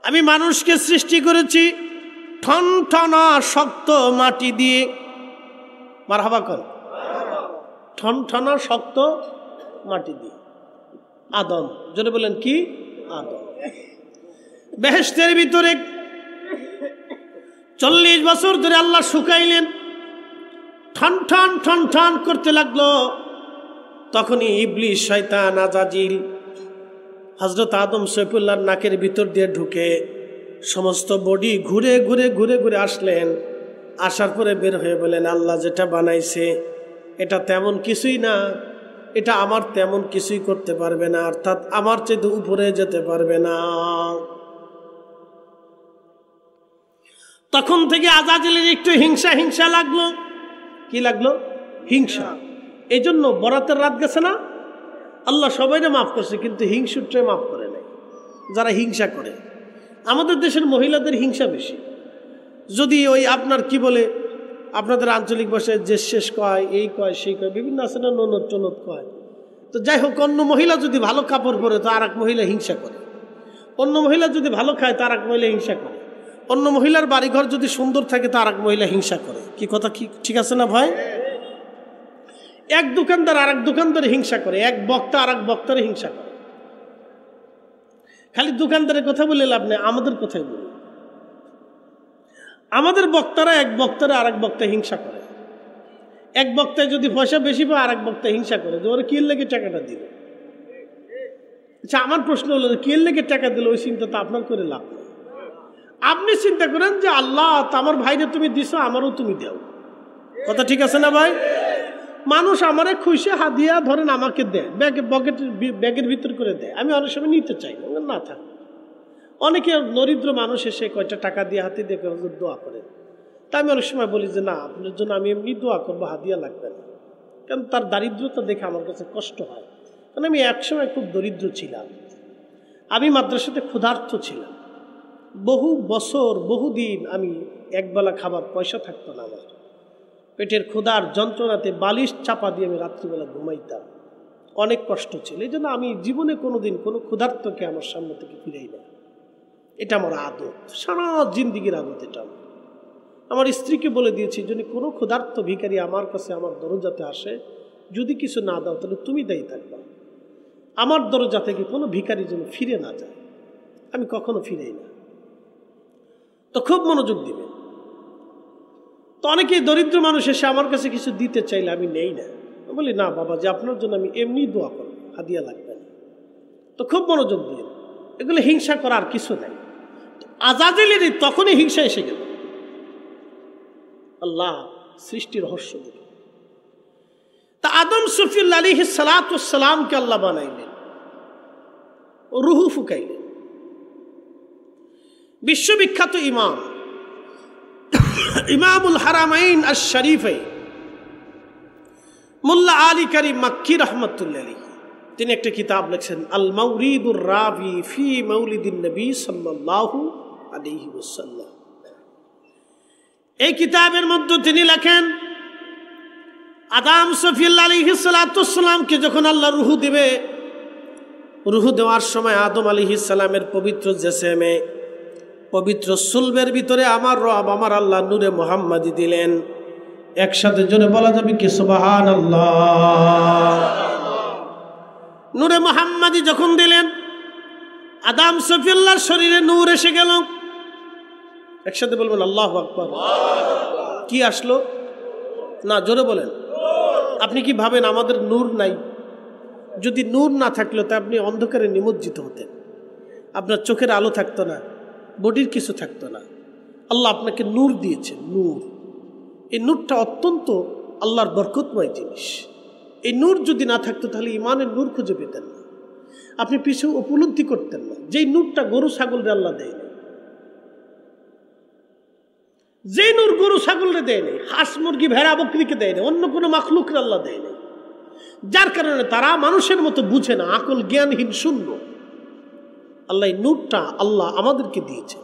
আমি মানুষকে সৃষ্টি করেছি ঠনঠনা শক্ত মাটি দিয়ে। মারহাবা কর। ঠনঠনা শক্ত মাটি দিয়ে। আদম, জোরে বলেন কি? আদম। বেহেশতের ভিতরে 40 বছর ধরে আল্লাহ শুকাইলেন, ঠন ঠন ঠন ঠন করতে লাগলো। তখনই ইবলিস, শয়তান, আজাজিল হযরত আদম শফিউল্লাহর নাকের ভিতর দিয়ে ঢুকে সমস্ত বডি ঘুরে ঘুরে ঘুরে ঘুরে আসলেন। আসার পরে বের হয়ে বলেন, আল্লাহ যেটা বানাইছে এটা তেমন কিছুই না, এটা আমার তেমন কিছুই করতে পারবে না, অর্থাৎ আমার চেয়ে উপরে যেতে পারবে না। তখন থেকে আজাজিলের একটু হিংসা হিংসা লাগলো। কি লাগলো? হিংসা। এই জন্য বরাতের রাত গেছে না, আল্লাহ সবাইকে মাফ করছে, কিন্তু হিংসুটে মাফ করে নাই যারা হিংসা করে। আমাদের দেশের মহিলাদের হিংসা বেশি। যদি ওই আপনার কি বলে আপনাদের আঞ্চলিক ভাষায় যে শেষ কয়, এই কয়, সেই কয়, বিভিন্ন আছে না, ননদ টনদ কয়। তো যাই হোক, অন্য মহিলা যদি ভালো কাপড় পরে তো আর এক মহিলা হিংসা করে। অন্য মহিলা যদি ভালো খায় তো আর এক মহিলা হিংসা করে। অন্য মহিলার বাড়িঘর যদি সুন্দর থাকে তো আর এক মহিলা হিংসা করে। কি কথা কি ঠিক আছে না ভাই? এক দোকানদার আর এক দোকানদার হিংসা করে, এক বক্তা আর এক বক্তার হিংসা করে। খালি দোকানদারের কথা বলে লাভ নেই, আমাদের কথাই বলি। আমাদের বক্তারা এক বক্তারা আরেক বক্তা হিংসা করে। এক বক্তায় যদি পয়সা বেশি পায় আরেক বক্তা হিংসা করে যে ওরা কি লেগে টাকাটা দিল। আচ্ছা, আমার প্রশ্ন হলো কি লেগে টাকা দিল, ওই চিন্তা তো আপনার করে লাভ নেই। আপনি চিন্তা করেন যে আল্লাহ আমার ভাইরে তুমি দিছো, আমারও তুমি দাও। কথা ঠিক আছে না ভাই? মানুষ আমারে খুশি হাদিয়া ধরেন আমাকে দেয়, ব্যাগের ভিতর করে দেয়, আমি অনেক সময় নিতে চাই না থাক। অনেকে দরিদ্র মানুষ এসে কয়টা টাকা দিয়ে হাতে দেখে হুজুর দোয়া করে, তা আমি অনেক সময় বলি যে না, আপনার জন্য আমি এমনি দোয়া করবো, হাদিয়া লাগবে না। কারণ তার দারিদ্রতা দেখে আমার কাছে কষ্ট হয়। কারণ আমি একসময় খুব দরিদ্র ছিলাম, আমি মাদ্রাসাতে ক্ষুধার্ত ছিলাম, বহু বছর বহুদিন আমি একবেলা খাবার পয়সা থাকতো না আমার। পেটের ক্ষুধার যন্ত্রণাতে বালিশ চাপা দিয়ে আমি রাত্রিবেলা ঘুমাইতাম, অনেক কষ্ট ছিল। এই জন্য আমি জীবনে কোনোদিন কোনো ক্ষুধার্তকে আমার সামনে থেকে ফিরাই না। এটা আমার আদত, সারা জিন্দিগির আদত। এটা আমার স্ত্রীকে বলে দিয়েছি, যদি কোনো ক্ষুধার্ত ভিখারি আমার কাছে আমার দরজাতে আসে, যদি কিছু না দাও তাহলে তুমি দায়ী থাকবা। আমার দরজা থেকে কোনো ভিখারি যেন ফিরে না যায়, আমি কখনো ফিরাই না। তো খুব মনোযোগ দিবে। তো অনেকেই দরিদ্র মানুষ এসে আমার কাছে কিছু দিতে চাইলে আমি নেই না, বলি না বাবা, যে আপনার জন্য আমি এমনি দোয়া করবো, হাদিয়া লাগবে না। তো খুব মনোযোগ দিয়ে, এগুলো হিংসা করার কিছু নাই। আজাদিলেরই তখনই হিংসা এসে গেল। আল্লাহ সৃষ্টি রহস্য দেখে তা আদম সফিউল্লাহ আলাইহিস সালাতু ওয়াস সালামকে আল্লাহ বানাইলেন, রূহ ফুকাইলেন। বিশ্ববিখ্যাত ইমাম ইমামুল হারামাইন আশ-শরীফাইন মোল্লা আলী কারীম মাক্কি রাহমাতুল্লাহ আলাইহি, তিনি একটা কিতাব লিখেছেন আল মাওরিদুর রাবি ফি মাউলিদিন নবী সাল্লাল্লাহু আলাইহি ওয়াসাল্লাম। এই কিতাবের মধ্যে তিনি লেখেন, আদম সফিউল্লাহ আলাইহিস সালাতু ওয়াস সালামকে যখন আল্লাহ রূহ দিবে, রূহ দেওয়ার সময় আদম আলাইহিস সালামের পবিত্র জিসেমে, পবিত্র সুলবের ভিতরে আমার রব আমার আল্লাহ নূরে মুহাম্মাদি দিলেন। একসাথে জোরে বলা যাবে কি সুবহানাল্লাহ। নূরে মুহাম্মাদি যখন দিলেন, আদম সফিউল্লাহর শরীরে নূর এসে গেল। একসাথে বলবেন আল্লাহু আকবার। কি আসলো? না, জোরে বলেন। আপনি কি ভাবেন আমাদের নূর নাই? যদি নূর না থাকলো তা আপনি অন্ধকারে নিমজ্জিত হতেন, আপনার চোখের আলো থাকতো না, বডির কিছু থাকতো না। আল্লাহ আপনাকে নূর দিয়েছেন, নূর। এই নূরটা অত্যন্ত আল্লাহর বরকতময় জিনিস। এই নূর যদি না থাকতো তাহলে ইমানের নূর খুঁজে পেতেন না, আপনি পিছু উপলব্ধি করতেন না। যেই নূরটা গরু ছাগলরে আল্লাহ দেয় না, যেই নূর গরু ছাগলরে দেয় নেই, হাঁস মুরগি ভেড়া বকরিকে দেয় না, অন্য কোনো মাখলুকরে আল্লাহ দেয় নেই। যার কারণে তারা মানুষের মতো বুঝে না, আকল জ্ঞানহীন শূন্য। আল্লাহ এই নূরটা আল্লাহ আমাদেরকে দিয়েছে।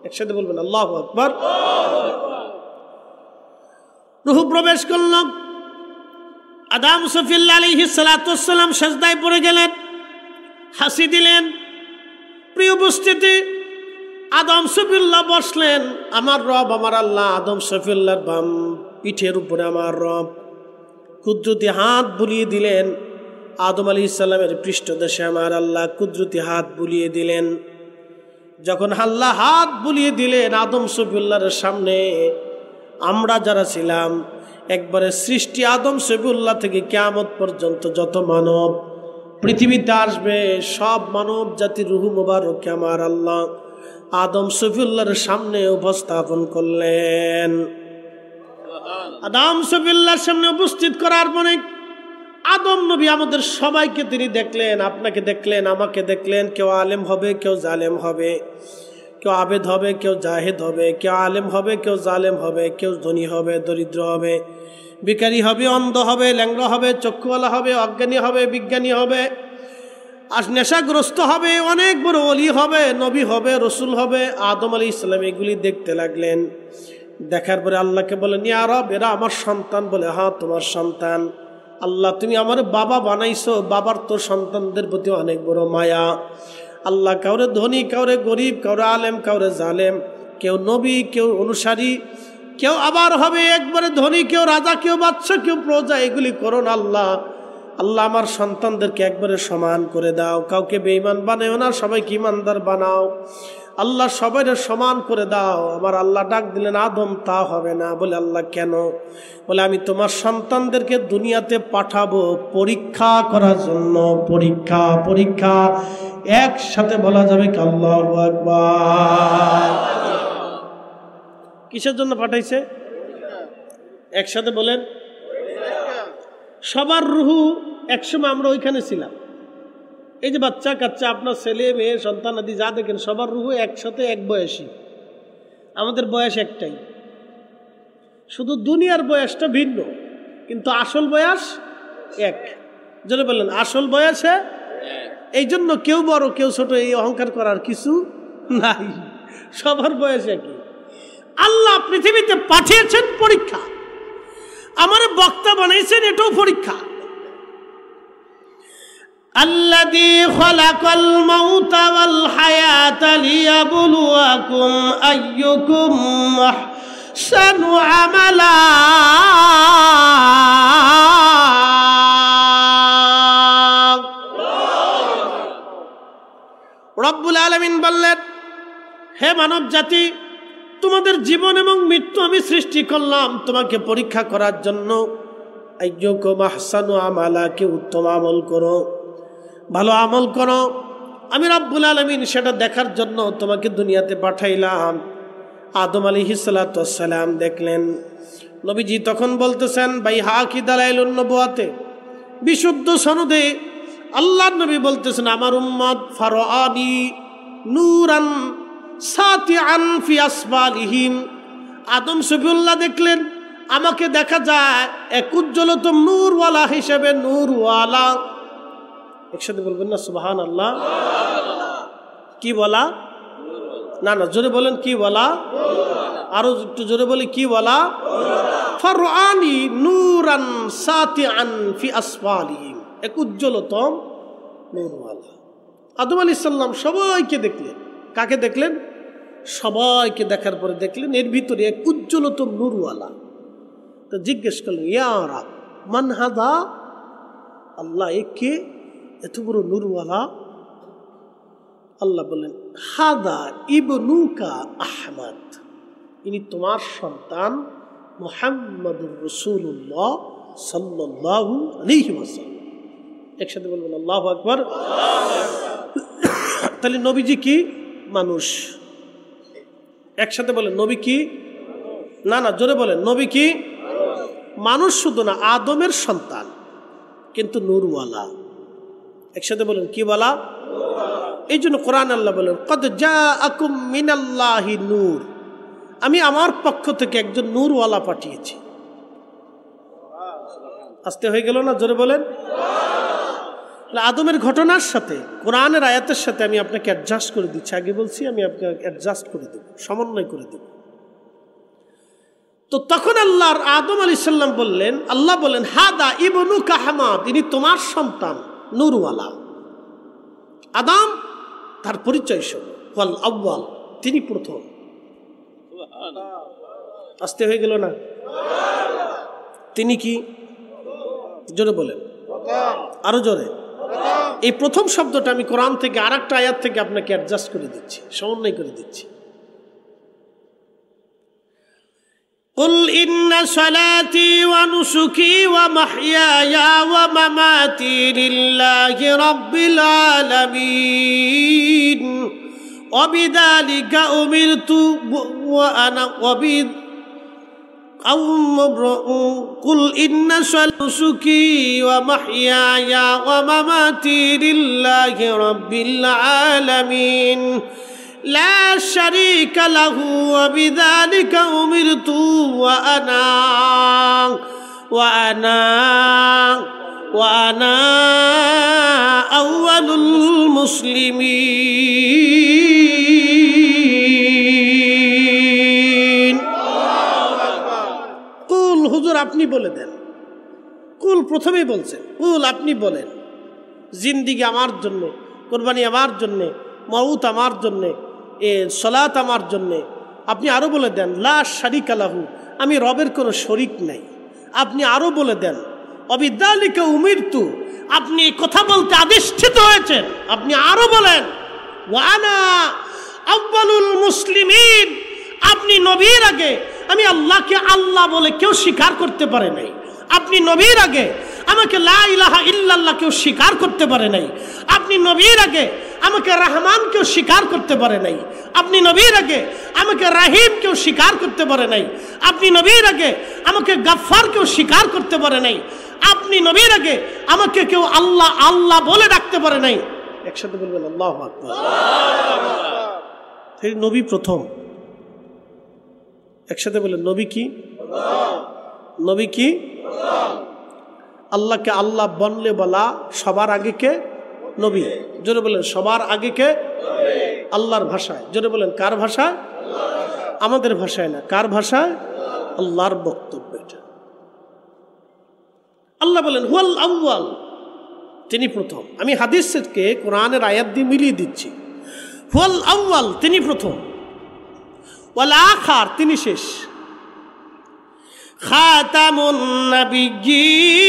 একসাথে বলবেন আল্লাহু আকবার। রূহ প্রবেশ করল, আদম সফিউল্লাহ আলাইহিস সালাতু ওয়াস সালাম সিজদায় পড়ে গেলেন, হাসি দিলেন। প্রিয় উপস্থিতি, আদম সফিউল্লাহ বসলেন, আমার রব আমার আল্লাহ আদম সফিউল্লাহর বাম পিঠের উপরে আমার রব কুদরতি হাত বুলিয়ে দিলেন। আদম আলাইহিস সালামের পৃষ্ঠদেশে আমার আল্লাহ কুদরতি হাত বুলিয়ে দিলেন। যখন আল্লাহ হাত বুলিয়ে দিলেন আদম সফিউল্লাহর সামনে, আমরা যারা ছিলাম একবারে সৃষ্টি আদম সফিউল্লাহ থেকে কিয়ামত পর্যন্ত যত মানব পৃথিবীতে আসবে, সব মানব জাতির রূহ মুবারককে আমার আল্লাহ আদম সফিউল্লাহর সামনে উপস্থাপন করলেন। আদম সফিউল্লাহর সামনে উপস্থিত করার পরে আদম নবী আমাদের সবাইকে তিনি দেখলেন, আপনাকে দেখলেন, আমাকে দেখলেন। কেউ আলেম হবে, কেউ জালেম হবে, কেউ আবেদ হবে, কেউ জাহেদ হবে, কেউ আলেম হবে, কেউ জালেম হবে, কেউ ধনী হবে, দরিদ্র হবে, ভিখারি হবে, অন্ধ হবে, ল্যাংড়া হবে, চক্ষুওয়ালা হবে, অজ্ঞানী হবে, বিজ্ঞানী হবে, আর নেশাগ্রস্ত হবে, অনেক বড় ওলি হবে, নবী হবে, রসুল হবে। আদম আলাইহিস সালাম এগুলি দেখতে লাগলেন। দেখার পরে আল্লাহকে বলেন, ইয়া রব, এরা আমার সন্তান। বলে, হ্যাঁ তোমার সন্তান। আল্লাহ তুমি আমার বাবা বানাইছো, বাবার তো সন্তানদের প্রতি অনেক বড় মায়া। আল্লাহ কাউরে ধনী, কাউরে গরিব, কাউরে আলেম, কাউরে জালেম, কেউ নবী, কেউ অনুসারী, কেউ আবার হবে একবারে ধনী, কেউ রাজা, কেউ বাদশা, কেউ প্রজা, এগুলি করুন আল্লাহ। আল্লাহ আমার সন্তানদেরকে একবারে সমান করে দাও, কাউকে বেঈমান বানাও না, সবাইকে ইমানদার বানাও। আল্লাহ সবাই সমান করে দাও। আমার আল্লাহ ডাক দিলেন, আদম তা হবে না। বলে আল্লাহ কেন? বলে আমি তোমার সন্তানদেরকে দুনিয়াতে পাঠাবো পরীক্ষা করার জন্য। পরীক্ষা পরীক্ষা একসাথে বলা যাবে কি আল্লাহু আকবার? কিসের জন্য পাঠাইছে? একসাথে বলেন। সবার রুহু একসময় আমরা ওইখানে ছিলাম। এই যে বাচ্চা কাচ্চা, আপনার ছেলে মেয়ে সন্তান আদি যা দেখেন, সবার রুহু একসাথে এক বয়সী। আমাদের বয়স একটাই, শুধু দুনিয়ার বয়সটা ভিন্ন, কিন্তু আসল বয়স এক। যদি বলেন আসল বয়সে, এই জন্য কেউ বড় কেউ ছোট এই অহংকার করার কিছু নাই, সবার বয়স একই। আল্লাহ পৃথিবীতে পাঠিয়েছেন পরীক্ষা, আমার বক্তা বানাইছেন এটাও পরীক্ষা। আল্লাযী খালাকাল মাউতা ওয়াল হায়াতা লিয়াবলুয়াকুম আইয়ুকুম আহসানু আমালা। রব্বুল আলামিন বললেন, হে মানব জাতি, তোমাদের জীবন এবং মৃত্যু আমি সৃষ্টি করলাম তোমাকে পরীক্ষা করার জন্য। আইয়ুকুম আহসানু আমালা, কে উত্তম আমল করো, ভালো আমল করো। আমি রব্বুল আলামিন সেটা দেখার জন্য তোমাকে দুনিয়াতে পাঠাইলাম। আদম আলাইহিস সালাতু ওয়াস সালাম দেখলেন। নবীজি তখন বলতেছেন, বাইহাকি দালাইলুন নবুয়াতে বিশুদ্ধ সনদে আল্লাহর নবী বলতেছেন, আমার উম্মত ফারআনি নূরান সাতিআন ফি আসবালিহিম। আদম সফিউল্লাহ দেখলেন, আমাকে দেখা যায় এক উজ্জ্বলতম নূরওয়ালা হিসেবে। নূরওয়ালা একসাথে বলবেন না সুবহানাল্লাহ? কি বলা? না না, জোরে বলেন কি বলা? আরো একটু জোরে বলি, কি বলা? ফারআনি নূরান সাতিআন ফি আসবালিহিম, এক উজ্জ্বলতম নূরওয়ালা। আদম আলাইহিস সালাম সবাইকে দেখলেন। কাকে দেখলেন? সবাইকে দেখার পরে দেখলেন এর ভিতরে এক উজ্জ্বলতম নূরওয়ালা। তো জিজ্ঞেস করলেন, ইয়া রাব মান হাদা? আল্লাহ, একে এত বড় নূরওয়ালা? আল্লাহ বললেন, হাদা ইবনুকা আহমদ, ইনি তোমার সন্তান মুহাম্মাদুর রাসূলুল্লাহ সাল্লাল্লাহু আলাইহি ওয়াসাল্লাম। একসাথে বলবেন আল্লাহু আকবার। তাহলে নবীজি কি? মানুষ। একসাথে বলেন, নবী কি? না না, জোরে বলেন, নবী কি? মানুষ শুধু না, আদমের সন্তান, কিন্তু নূরওয়ালা। একসাথে বলেন, কি বলা? এই জন্য কোরআন আল্লাহ বলেন, কদ জাআকুম মিনাল্লাহি নূর, আমি আমার পক্ষ থেকে একজন নূরওয়ালা পাঠিয়েছি। আস্তে হয়ে গেল না? জোরে বলেন। আদমের ঘটনার সাথে কোরআনের আয়াতের সাথে আমি আপনাকে অ্যাডজাস্ট করে দিচ্ছি। আগে বলছি আমি আপনাকে অ্যাডজাস্ট করে দেব, সমন্বয় করে দেব। তো তখন আল্লাহর আদম আলাইহিস সালাম বললেন, আল্লাহ বলেন, হাদা ইবনুকা আহমদ, ইনি তোমার সন্তান নূরওয়ালা। আদম তার পরিচয় শোনো, ওয়াল আউয়াল, তিনি প্রথম। আস্তে হয়ে গেল না? তিনি কি? জোরে বলেন, আরো জোরে। এই প্রথম শব্দটা আমি কোরআন থেকে আর একটা আয়াত থেকে আপনাকে অ্যাডজাস্ট করে দিচ্ছি, সমন্বয় করে দিচ্ছি। কুল ইন্না সালাতি ওয়া নুসুকি ওয়া মাহইয়ায়া ওয়া মামাতি লিল্লাহি রাব্বিল আলামিন ওয়া বিযালিকা উমিরতু ওয়া আনা قل إن نسكي ومحياي ومماتي لله رب العالمين لا شريك له وبذلك أمرت وأنا أول المسلمين. কুল হুজুর আপনি বলে দেন। কুল প্রথমেই বলছেন, কুল আপনি বলেন, জিন্দিগি আমার জন্য, কোরবানি আমার জন্যে, মউত আমার জন্যে, সলাত আমার জন্যে। আপনি আরো বলে দেন, লা শারিকা লাহু, আমি রবের কোনো শরিক নাই। আপনি আরো বলে দেন, অবিদ্যালিকা উমিরতু, আপনি কথা বলতে আদিষ্ঠিত হয়েছেন, আপনি আরো বলেন ওয়ানা আউয়ালুল মুসলিমিন। আপনি নবীর আগে আমি আল্লাহকে আল্লাহ বলে কেউ স্বীকার করতে পারে নাই। আপনি নবীর আগে আমাকে লা ইলাহা ইল্লাল্লাহ কেউ স্বীকার করতে পারে নাই। আপনি নবীর আগে আমাকে রহমান কেউ স্বীকার করতে পারে নাই। আপনি নবীর আগে আমাকে রাহিম কেউ স্বীকার করতে পারে নাই। আপনি নবীর আগে আমাকে গফফার কেউ স্বীকার করতে পারে নাই। আপনি নবীর আগে আমাকে কেউ আল্লাহ আল্লাহ বলে ডাকতে পারে নাই। একসাথে বলবেন আল্লাহু আকবার। সেই নবী প্রথম। একসাথে বলেন নবী কি? নবী কি? আল্লাহকে আল্লাহ বললে বলা সবার আগে কে? নবী। জোরে বলেন সবার আগে কে? আল্লাহর ভাষায়। জোরে বলেন কার ভাষায়? আমাদের ভাষায় না, কার ভাষায়? আল্লাহর বক্তব্য এটা। আল্লাহ বলেন হুয়াল আউয়াল, তিনি প্রথম। আমি হাদিসকে কোরআনের আয়াত দিয়ে মিলিয়ে দিচ্ছি। হুয়াল আউয়াল, তিনি প্রথম। ওয়াল আখির, তিনি শেষ। খাতামুন নাবিয়্যিন,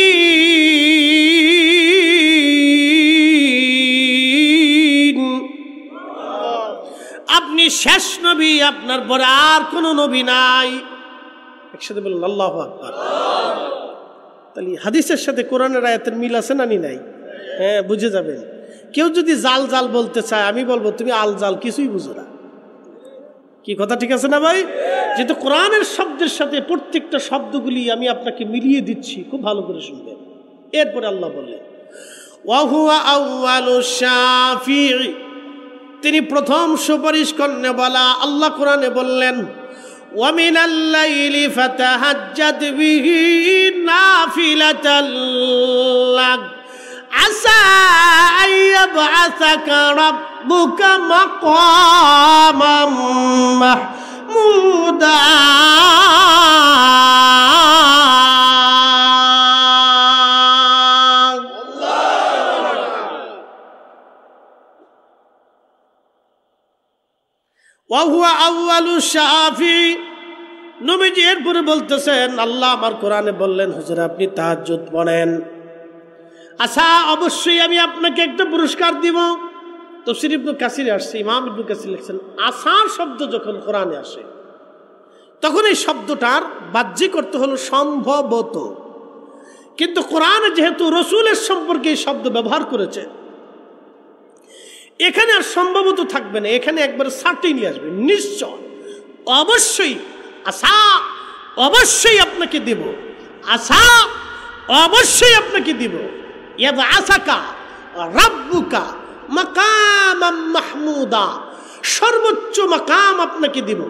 আপনি শেষ নবী, আপনার পরে আর কোনো নবী নাই। একসাথে বলুন আল্লাহু আকবার। তাহলে হাদিসের সাথে কোরআনের আয়াতের মিল আছে না নাই? হ্যাঁ, বুঝে যাবেন। কেউ যদি জাল জাল বলতে চায়, আমি বলবো তুমি আল জাল কিছুই বুঝো না। কি কথা ঠিক আছে না ভাই? যেহেতু কোরআনের শব্দের সাথে প্রত্যেকটা শব্দগুলি আমি আপনাকে মিলিয়ে দিচ্ছি, খুব ভালো করে শুনবেন। এরপরে আল্লাহ বললেন ওয়া হুয়া আউয়ালুশ শাফিঈ, তিনি প্রথম সুপারিশ করনেওয়ালা। আল্লাহ কোরআনে বললেন ওয়া মিনাল লাইলি ফাতাহাজ্জাদ বিহি নাফিলাতাল লাক আসা আইয়াবআসাকা রাব্বুকা মাকামাম মাহমুদা। ওয়া হুয়া আউয়ালুশ শাফিঈ, নবীজি এরপরে বলতেছেন, আল্লাহ আমার কোরআনে বললেন হুজুর আপনি তাহাজ্জুদ পড়েন, আচ্ছা অবশ্যই আমি আপনাকে একটা পুরস্কার দিব। তাফসীর ইবনে কাসিরে আসছে, ইমাম ইবনে কাসির লিখছেন আসার শব্দ যখন কোরআনে আসে তখন এই শব্দটার বাহ্যিক অর্থ হলো সম্ভবত, কিন্তু কোরআনে যেহেতু রাসূলের সম্পর্কে এই শব্দ ব্যবহার করেছে, এখানে আর সম্ভবত থাকবে না, এখানে একবার সার্টেনলি আসবে, নিশ্চয়, অবশ্যই, আশা অবশ্যই আপনাকে দেব, আশা অবশ্যই আপনাকে দিব। ইয়াবআসাকা রাব্বুকা মাকামাম মাহমুদা, সর্বোচ্চ মাকাম আপনাকে দিব,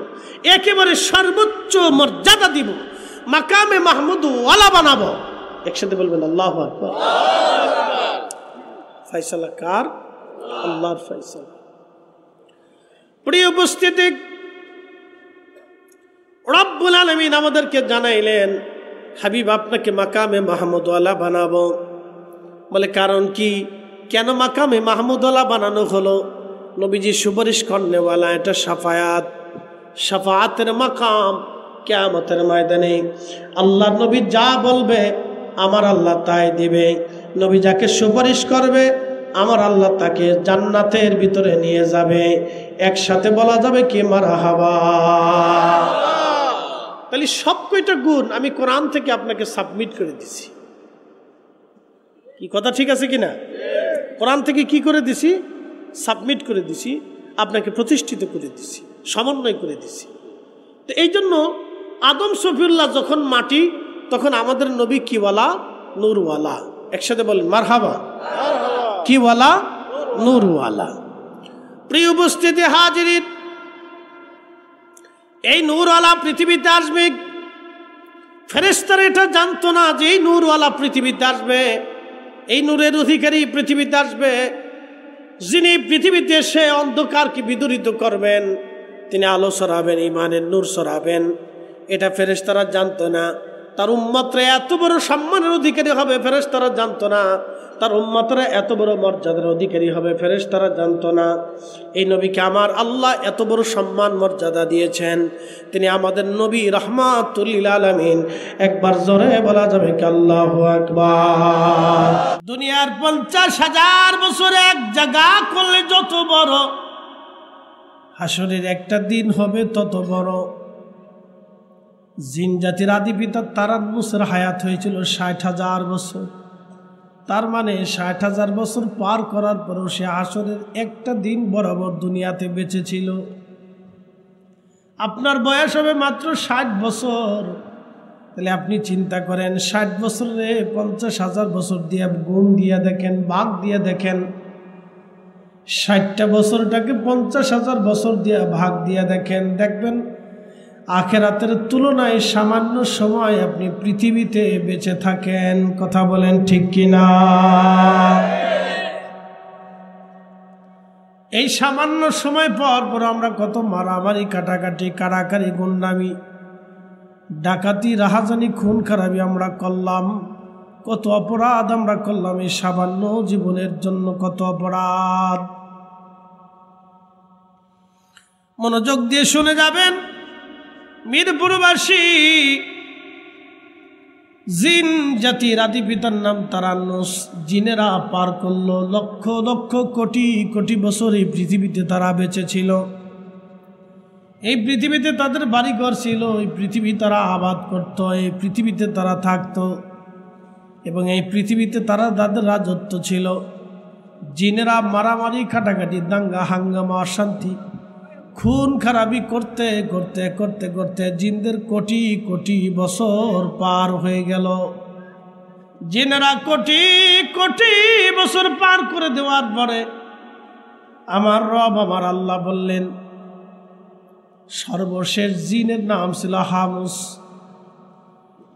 একেবারে সর্বোচ্চ মর্যাদা দিব, মাকামে মাহমুদ ওয়ালা বানাবো। একসাথে বলবেন আল্লাহু আকবার। ফয়সালা কার? আল্লাহর ফয়সালা। প্রিয় উপস্থিতি, রব্বুল আলামিন আমাদেরকে জানাইলেন হাবিব আপনাকে মাকামে মাহমুদ ওয়ালা বানাবো। বলে কারণ কি? কেন মাকামে মাহমুদ ওয়ালা বানানো হলো? নবীজি সুপারিশ করনেওয়ালা, এটা শাফায়াত, শাফায়াতের মাকাম। কিয়ামতের ময়দানে আল্লাহ নবী যা বলবে আমার আল্লাহ তাই দিবে। নবী যাকে সুপারিশ করবে আমার আল্লাহ তাকে জান্নাতের ভিতরে নিয়ে যাবে। একসাথে বলা যাবে কি মারহাবা। তাহলে সব কয়টা গুণ আমি কোরআন থেকে আপনাকে সাবমিট করে দিছি। কি কথা ঠিক আছে কিনা? কোরআন থেকে কি করে দিছি? সাবমিট করে দিছি, আপনাকে প্রতিষ্ঠিত করে দিছি, সমন্বয় করে দিছি। তো এই জন্য আদম সফিউল্লাহ যখন মাটি, তখন আমাদের নবী কিওয়ালা? নূরওয়ালা। একসাথে বলেন মারহাবা। কিওয়ালা? নূরওয়ালা। প্রিয় উপস্থিতি হাজিরিন, এই নূরওয়ালা পৃথিবীতে আসবে। ফেরেশতারা এটা জানতো না যে এই নূরওয়ালা পৃথিবীতে আসবে, এই নূরের অধিকারী পৃথিবীতে আসবে, যিনি পৃথিবীতে এসে অন্ধকারকে বিদূরিত করবেন, তিনি আলো ছড়াবেন, ইমানের নূর ছড়াবেন। এটা ফেরেশতারা জানতো না। তার উম্মতরা এত বড় সম্মানের অধিকারী হবে ফেরেশতারা জানতো না। তার উম্মতরা এত বড় মর্যাদার অধিকারী হবে ফেরেশতারা জানতো না। এই নবীকে আমার আল্লাহ এত বড় সম্মান মর্যাদা দিয়েছেন। তিনি আমাদের নবী রাহমাতুল লিল আলামিন। একবার জোরে বলা যাবে কি আল্লাহু আকবার। দুনিয়ার 50,000 বছর এক জায়গা করলে যত বড়, হাসরের একটা দিন হবে তত বড়। জিন জাতির আদি পিতা তারান্নুসের হায়াত হয়েছিল 60,000 বছর। তার মানে 60,000 বছর পার করার পরেও সে হাসরের একটা দিন বরাবর দুনিয়াতে বেঁচে ছিল। আপনার বয়স হবে মাত্র 60 বছর। তাহলে আপনি চিন্তা করেন 60 বছরে 50,000 বছর দিয়ে গুণ দিয়ে দেখেন, ভাগ দিয়ে দেখেন। 60টা বছরটাকে 50,000 বছর দিয়ে ভাগ দিয়ে দেখেন, দেখবেন আখিরাতের তুলনায় সামান্য সময় আপনি পৃথিবীতে বেঁচে থাকেন। কথা বলেন ঠিক কিনা? এই সামান্য সময় পর পর আমরা কত মারামারি, কাটাকাটি, কাড়াকাড়ি, গুন্ডামি, ডাকাতি, রাহাজানি, খুন খারাপি আমরা করলাম। কত অপরাধ আমরা করলাম এই সামান্য জীবনের জন্য, কত অপরাধ। মনোযোগ দিয়ে শুনে যাবেন। মিরপুরবাসী জিন জাতির আদি পিতার নাম তারান্নুস। জিনেরা পার করলো লক্ষ লক্ষ কোটি কোটি বছর এই পৃথিবীতে তারা বেঁচে ছিল। এই পৃথিবীতে তাদের বাড়িঘর ছিল, এই পৃথিবী তারা আবাদ করত, এই পৃথিবীতে তারা থাকত এবং এই পৃথিবীতে তারা তাদের রাজত্ব ছিল। জিনেরা মারামারি, কাটাকাটি, দাঙ্গা হাঙ্গামা, অশান্তি, খুন খারাপি করতে করতে করতে করতে জিনদের কোটি কোটি বছর পার হয়ে গেল। জিনেরা কোটি কোটি বছর পার করে দেওয়ার পরে আমার রব আমার আল্লাহ বললেন, সর্বশেষ জিনের নাম ছিল হামুস।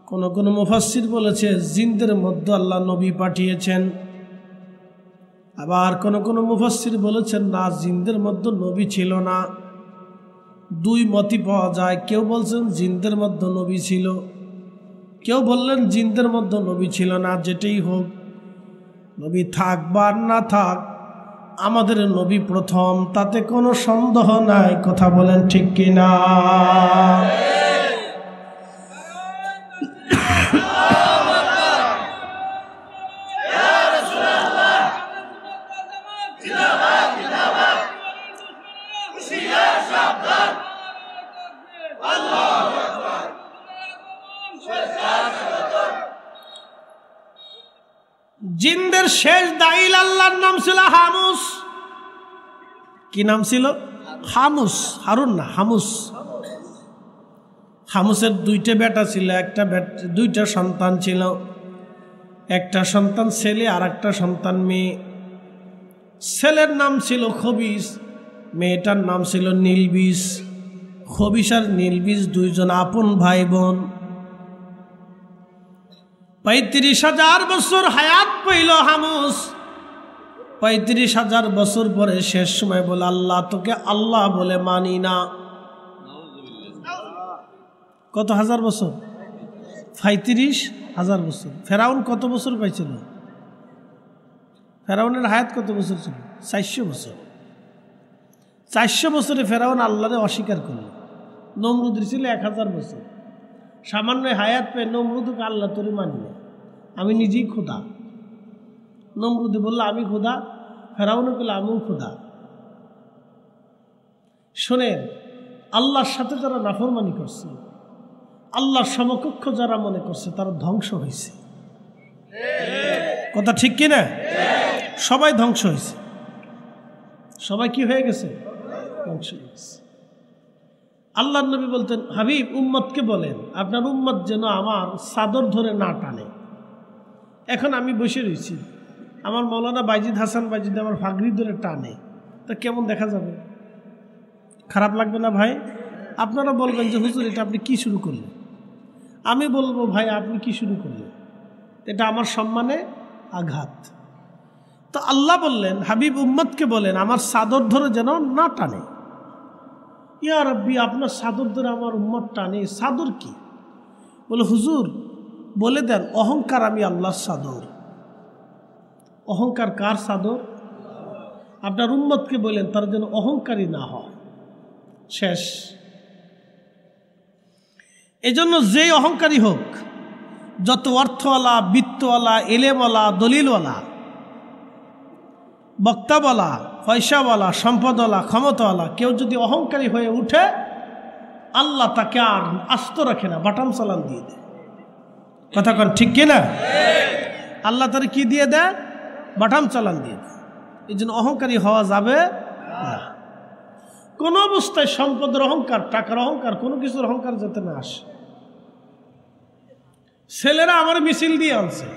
কোন কোন মুফাসসির বলেছে জিনদের মধ্যে আল্লাহ নবী পাঠিয়েছেন। আবার কোন কোন মুফাসসির বলেছেন না, জিনদের মধ্যে নবী ছিল না। দুই মতই পাওয়া যায়। কেউ বলছেন জিনদের মধ্যে নবী ছিল, কেউ বললেন জিনদের মধ্যে নবী ছিল না। যেটাই হোক, নবী থাক বা না থাক, আমাদের নবী প্রথম, তাতে কোনো সন্দেহ নাই। কথা বলেন ঠিক কিনা? জিনদের শেষ দাইল আল্লাহর নাম ছিল হামুস। কি নাম ছিল? হামুস। হারুন না, হামুস। হামুসের দুইটা বেটা ছিল, দুইটা সন্তান ছিল। একটা সন্তান ছেলে আর একটা সন্তান মেয়ে। ছেলের নাম ছিল খবিস, মেয়েটার নাম ছিল নীলবিষ। খবিস আর নীলবিষ দুইজন আপন ভাই বোন। 35,000 বছর হায়াত পাইল হামুস। 35,000 বছর পরে শেষ সময় বলে, আল্লাহ তোকে আল্লাহ বলে মানি না। কত হাজার বছর? 35,000 বছর। ফেরাউন কত বছর পাইছিল? ফেরাউনের হায়াত কত বছর ছিল? 400 বছর। 400 বছরে ফেরাউন আল্লাহরে অস্বীকার করল। নমরুদের ছিল 1000 বছর। সামান্য হায়াত পেয়ে নমরুদকে আল্লাহ তোরে মানি না, আমি নিজেই খোদা। নমরুদে বলল আমি খোদা, ফেরাউনে বলল আমিও খোদা। শোনেন, আল্লাহর সাথে যারা নাফরমানি করছে, আল্লাহর সমকক্ষ যারা মনে করছে, তারা ধ্বংস হয়েছে। কথা ঠিক কিনা? সবাই ধ্বংস হয়েছে। সবাই কি হয়ে গেছে? ধ্বংস হয়ে গেছে। আল্লাহর নবী বলতেন, হাবিব উম্মতকে বলেন আপনার উম্মত যেন আমার চাদর ধরে না টানে। এখন আমি বসে রয়েছি, আমার মৌলানা বাইজিদ হাসান বাইজিদ আমার ফাগড়ি ধরে টানে, তা কেমন দেখা যাবে? খারাপ লাগবে না ভাই? আপনারা বলবেন যে হুজুর এটা আপনি কি শুরু করলেন? আমি বলবো ভাই আপনি কি শুরু করলেন? এটা আমার সম্মানে আঘাত। তো আল্লাহ বললেন হাবিব উম্মতকে বলেন আমার চাদর ধরে যেন না টানে। ইয়া রাব্বি, আপনার চাদর ধরে আমার উম্মত টানে, চাদর কি? বলে হুজুর বলে দেন অহংকার আমি আল্লাহর চাদর। অহংকার কার চাদর? আপনার উম্মতকে বলেন তার জন্য অহংকারী না হয়। শেষ। এজন্য যেই অহংকারী হোক, যত অর্থওয়ালা, বিত্তওয়ালা, এলেমওয়ালা, দলিলওয়ালা, বক্তাওয়ালা, পয়সাওয়ালা, সম্পদওয়ালা, ক্ষমতাওয়ালা, কেউ যদি অহংকারী হয়ে উঠে, আল্লাহ তাকে আর আস্ত রাখে না, বাটাম চালান দিয়ে দেয়। কথা কন ঠিক কিনা? আল্লাহ তার কি দিয়ে দেয়? বাটাম চালান দিয়ে দেয়। এই জন্য অহংকারী হওয়া যাবে না। কোন অবস্থায় সম্পদের অহংকার, টাকার অহংকার, কোনো কিছুর অহংকার যাতে না আসে। ছেলেরা আমার মিছিল দিয়ে আনছে।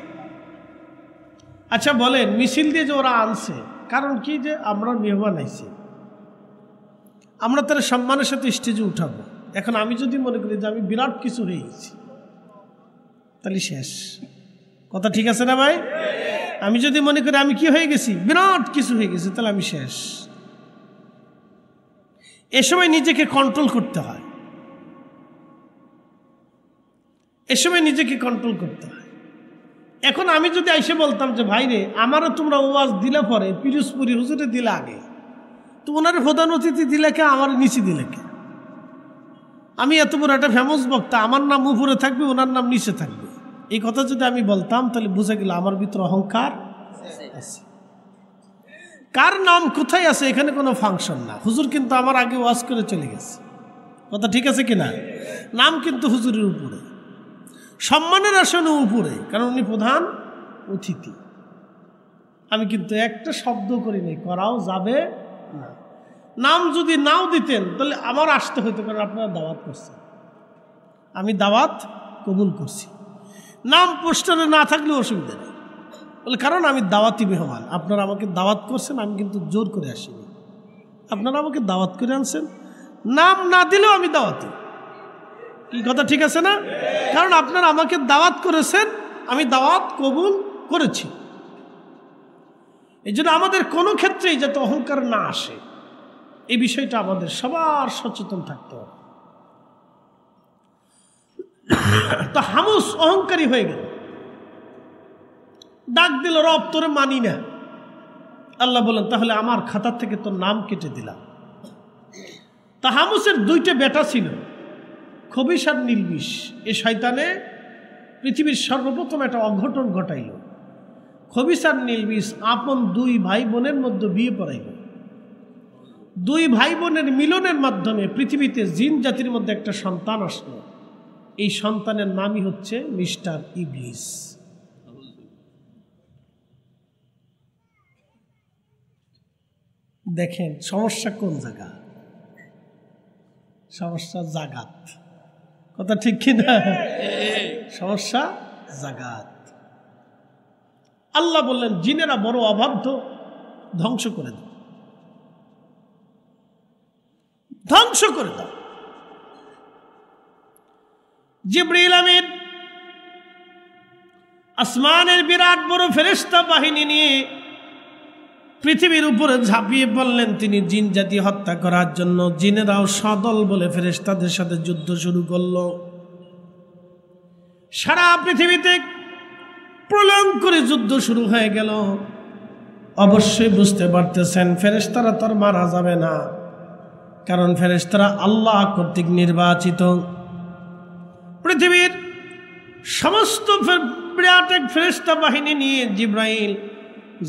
আচ্ছা বলেন, মিছিল দিয়ে যে ওরা আনছে কারণ কি? যে আমরা মেহমান আইছি, আমরা তার সম্মানের সাথে স্টেজে উঠাবো। এখন আমি যদি মনে করি যে আমি বিরাট কিছু হয়ে গেছি, তাহলে শেষ। কথা ঠিক আছে না ভাই? আমি যদি মনে করি আমি কি হয়ে গেছি, বিরাট কিছু হয়ে গেছি, তাহলে আমি শেষ। এ সময় নিজেকে কন্ট্রোল করতে হয়, এ সময় নিজেকে কন্ট্রোল করতে হয়। এখন আমি যদি এসে বলতাম যে ভাই রে, আমারও তোমরা ওয়াজ দিলে পরে পিরোজপুরি হুজুরে দিলে আগে, তো ওনার প্রধান অতিথি দিলে কে, আমার নিচে দিলে কে? আমি এত বড় একটা ফেমাস বক্তা, আমার নাম উপরে থাকবে, ওনার নাম নিচে থাকবে, এই কথা যদি আমি বলতাম তাহলে বুঝে গেল আমার ভিতরে অহংকার আছে। কার নাম কোথায় আছে এখানে কোনো ফাংশন না। হুজুর কিন্তু আমার আগে ওয়াজ করে চলে গেছে। কথা ঠিক আছে কিনা? নাম কিন্তু হুজুরের উপরে, সম্মানের আসনে উপরে, কারণ উনি প্রধান অতিথি। আমি কিন্তু একটা শব্দ করি নাই, করাও যাবে না। নাম যদি নাও দিতেন তাহলে আমার আসতে হইতো, কারণ আপনারা দাওয়াত করছেন, আমি দাওয়াত কবুল করছি। নাম পোস্টারে না থাকলে অসুবিধা নেই, বলে কারণ আমি দাওয়াতি মেহমান, আপনারা আমাকে দাওয়াত করছেন, আমি কিন্তু জোর করে আসিনি, আপনারা আমাকে দাওয়াত করে আনছেন। নাম না দিলেও আমি দাওয়াতি। কি কথা ঠিক আছে না? কারণ আপনারা আমাকে দাওয়াত করেছেন, আমি দাওয়াত কবুল করেছি। এই জন্য আমাদের কোনো ক্ষেত্রেই যাতে অহংকার না আসে, এই বিষয়টা আমাদের সবার সচেতন থাকতে হবে। তো হামুস অহংকারী হয়ে গেল, ডাক দিল, রব তোরে মানি না। আল্লাহ বলেন তাহলে আমার খাতা থেকে তোর নাম কেটে দিলাম। তা হামুসের দুইটা বেটা ছিল, খবিশ আর নীলবিষ। এই শয়তানে পৃথিবীর সর্বপ্রথম একটা অঘটন ঘটাইল। খবিশ আর নীলবিষ আপন দুই ভাই বোনের মধ্যে বিয়ে পড়াইল। দুই ভাই বোনের মিলনের মাধ্যমে পৃথিবীতে জিন জাতির মধ্যে একটা সন্তান আসলো। এই সন্তানের নামই হচ্ছে মিস্টার ইবলিস। দেখেন সমস্যা কোন জায়গা? সমস্যা জাগাত। কথা ঠিক কিনা? সমস্যা জাগাত। আল্লাহ বললেন জিনেরা বড় অবাধ্য, ধ্বংস করে দাও, ধ্বংস করে দাও। জিবরিল আমিন আসমানের বিরাট বড় ফেরেশতা বাহিনী নিয়ে পৃথিবীর উপরে ঝাঁপিয়ে পড়লেন তিনি জিন জাতি হত্যা করার জন্য। জিনেরাও সদল বলে ফেরেশতাদের সাথে যুদ্ধ শুরু করলো। সারা পৃথিবীতে প্রলয়ঙ্করী যুদ্ধ শুরু হয়ে গেল। অবশ্যই বুঝতে পারতেছেন ফেরেশতারা তো আর মারা যাবে না, কারণ ফেরেশতারা আল্লাহ কর্তৃক নির্বাচিত। পৃথিবীর সমস্ত বিরাট এক ফেরেশতা বাহিনী নিয়ে জিব্রাইল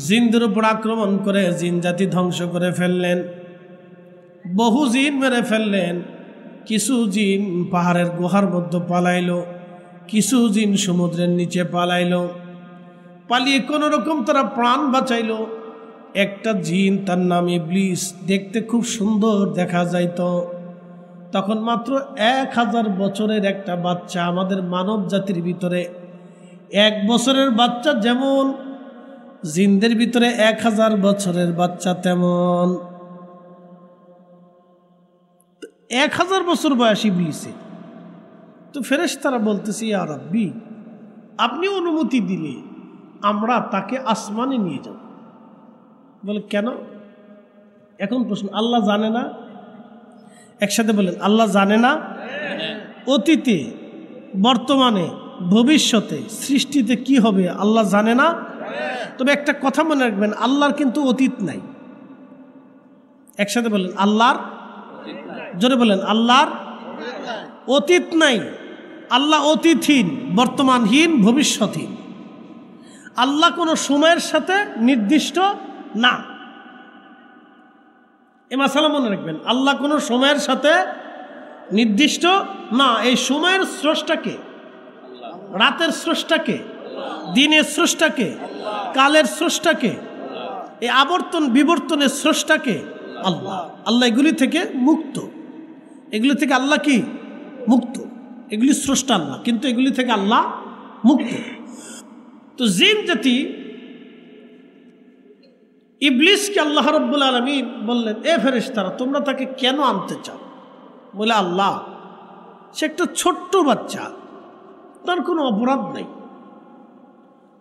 জিনদের উপর আক্রমণ করে জিন জাতি ধ্বংস করে ফেললেন। বহু জিন মেরে ফেললেন। কিছু জিন পাহাড়ের গুহার মধ্যে পালাইল, কিছু জিন সমুদ্রের নিচে পালাইল। পালিয়ে কোনো রকম তারা প্রাণ বাঁচাইল। একটা জিন, তার নাম ইবলিস, দেখতে খুব সুন্দর দেখা যাইত। তখন মাত্র 1000 বছরের একটা বাচ্চা। আমাদের মানব জাতির ভিতরে 1 বছরের বাচ্চা যেমন, জিনদের ভিতরে 1000 বছরের বাচ্চা তেমন। 1000 বছর বয়স ইবলিসে। তো ফেরেশতারা বলতেছে ইয়া রাব্বি, আপনি অনুমতি দিলে আমরা তাকে আসমানে নিয়ে যাব। বলে কেন? এখন প্রশ্ন, আল্লাহ জানে না? একসাথে বলেন, আল্লাহ জানে না? অতীতে, বর্তমানে ভবিষ্যতে সৃষ্টিতে কি হবে আল্লাহ জানে না। তবে একটা কথা মনে রাখবেন, আল্লাহর কিন্তু অতীত নাই। একসাথে বলেন আল্লাহর, জোরে বলেন আল্লাহর অতীত নাই। আল্লাহ অতীতহীন, বর্তমানহীন, ভবিষ্যৎহীন। আল্লাহ কোনো সময়ের সাথে নির্দিষ্ট না। এ মাসালা মনে রাখবেন, আল্লাহ কোনো সময়ের সাথে নির্দিষ্ট না। এই সময়ের স্রষ্টাকে, রাতের স্রষ্টাকে, দিনের স্রষ্টাকে, কালের স্রষ্টাকে, এই আবর্তন বিবর্তনের স্রষ্টাকে আল্লাহ। আল্লাহ এগুলি থেকে মুক্ত। এগুলি থেকে আল্লাহ কি মুক্ত? এগুলি স্রষ্টা আল্লাহ, কিন্তু এগুলি থেকে আল্লাহ মুক্ত। তো জিন জাতি ইবলিসকে আল্লাহ রাব্বুল আলামিন বললেন, এ ফেরেশতারা তোমরা তাকে কেন আনতে চাও? বলে আল্লাহ সে একটা ছোট্ট বাচ্চা, তার কোনো অপরাধ নাই,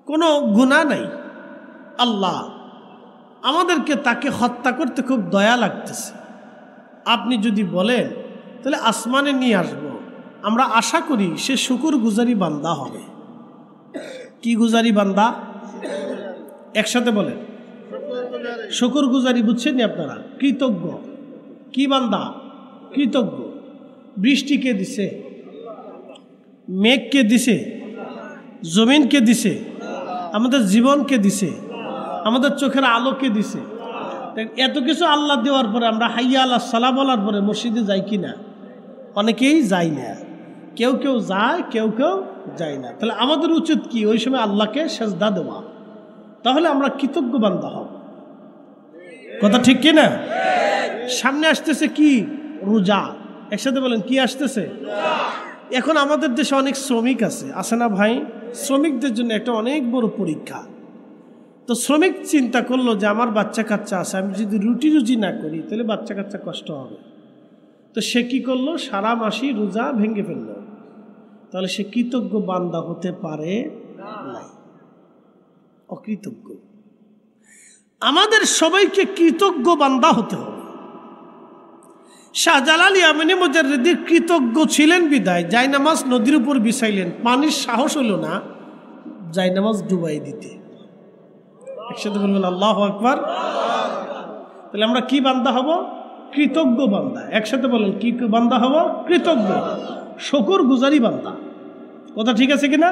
কোনো গুনাহ নাই। আল্লাহ আমাদেরকে তাকে হত্যা করতে খুব দয়া লাগতেছে। আপনি যদি বলেন তাহলে আসমানে নিয়ে আসবো। আমরা আশা করি সে শুকুর গুজারি বান্দা হবে। কি গুজারি বান্দা? একসাথে বলেন শুকুর গুজারি। বুঝছেন আপনারা? কৃতজ্ঞ। কি বান্দা? কৃতজ্ঞ। বৃষ্টি কে দিছে? মেঘ কে দিছে? জমিন কে দিছে? আমাদের জীবনকে দিছে? আমাদের চোখের আলোকে দিছে? এত কিছু আল্লাহ দেওয়ার পরে আমরা হাইয়া আল্লাহ সালাহ বলার পরে মসজিদে যাই কি না? অনেকেই যাই না। কেউ কেউ যায়, কেউ কেউ যায় না। তাহলে আমাদের উচিত কি? ওই সময় আল্লাহকে সেজদা দেওয়া। তাহলে আমরা কৃতজ্ঞ বান্দা হব। কথা ঠিক কি না? সামনে আসতেছে কি? রোজা। একসাথে বলেন কি আসতেছে? এখন আমাদের দেশে অনেক শ্রমিক আছে না ভাই? শ্রমিকদের জন্য একটা অনেক বড় পরীক্ষা। তো শ্রমিক চিন্তা করলো যে আমার বাচ্চা কাচ্চা আছে, আমি যদি রুজি না করি তাহলে বাচ্চা কাচ্চা কষ্ট হবে। তো সে কি করলো? সারা মাসই রোজা ভেঙে ফেললো। তাহলে সে কৃতজ্ঞ বান্দা হতে পারে নাই, অকৃতজ্ঞ। আমাদের সবাইকে কৃতজ্ঞ বান্দা হতে হবে। শাহজালাল ইয়ামানি মুজাররিদি কৃতজ্ঞ ছিলেন বিদায় জায়নামাজ নদীর উপর বিছাইলেন, পানির সাহস হলো না জায়নামাজ ডুবাই দিতে। একসাথে বলবেন আল্লাহু আকবার। তাহলে আমরা কি বান্দা হব? কৃতজ্ঞ বান্দা। একসাথে বলেন কি বান্দা হব? কৃতজ্ঞ, শুকর গুজারি বান্দা। কথা ঠিক আছে কিনা?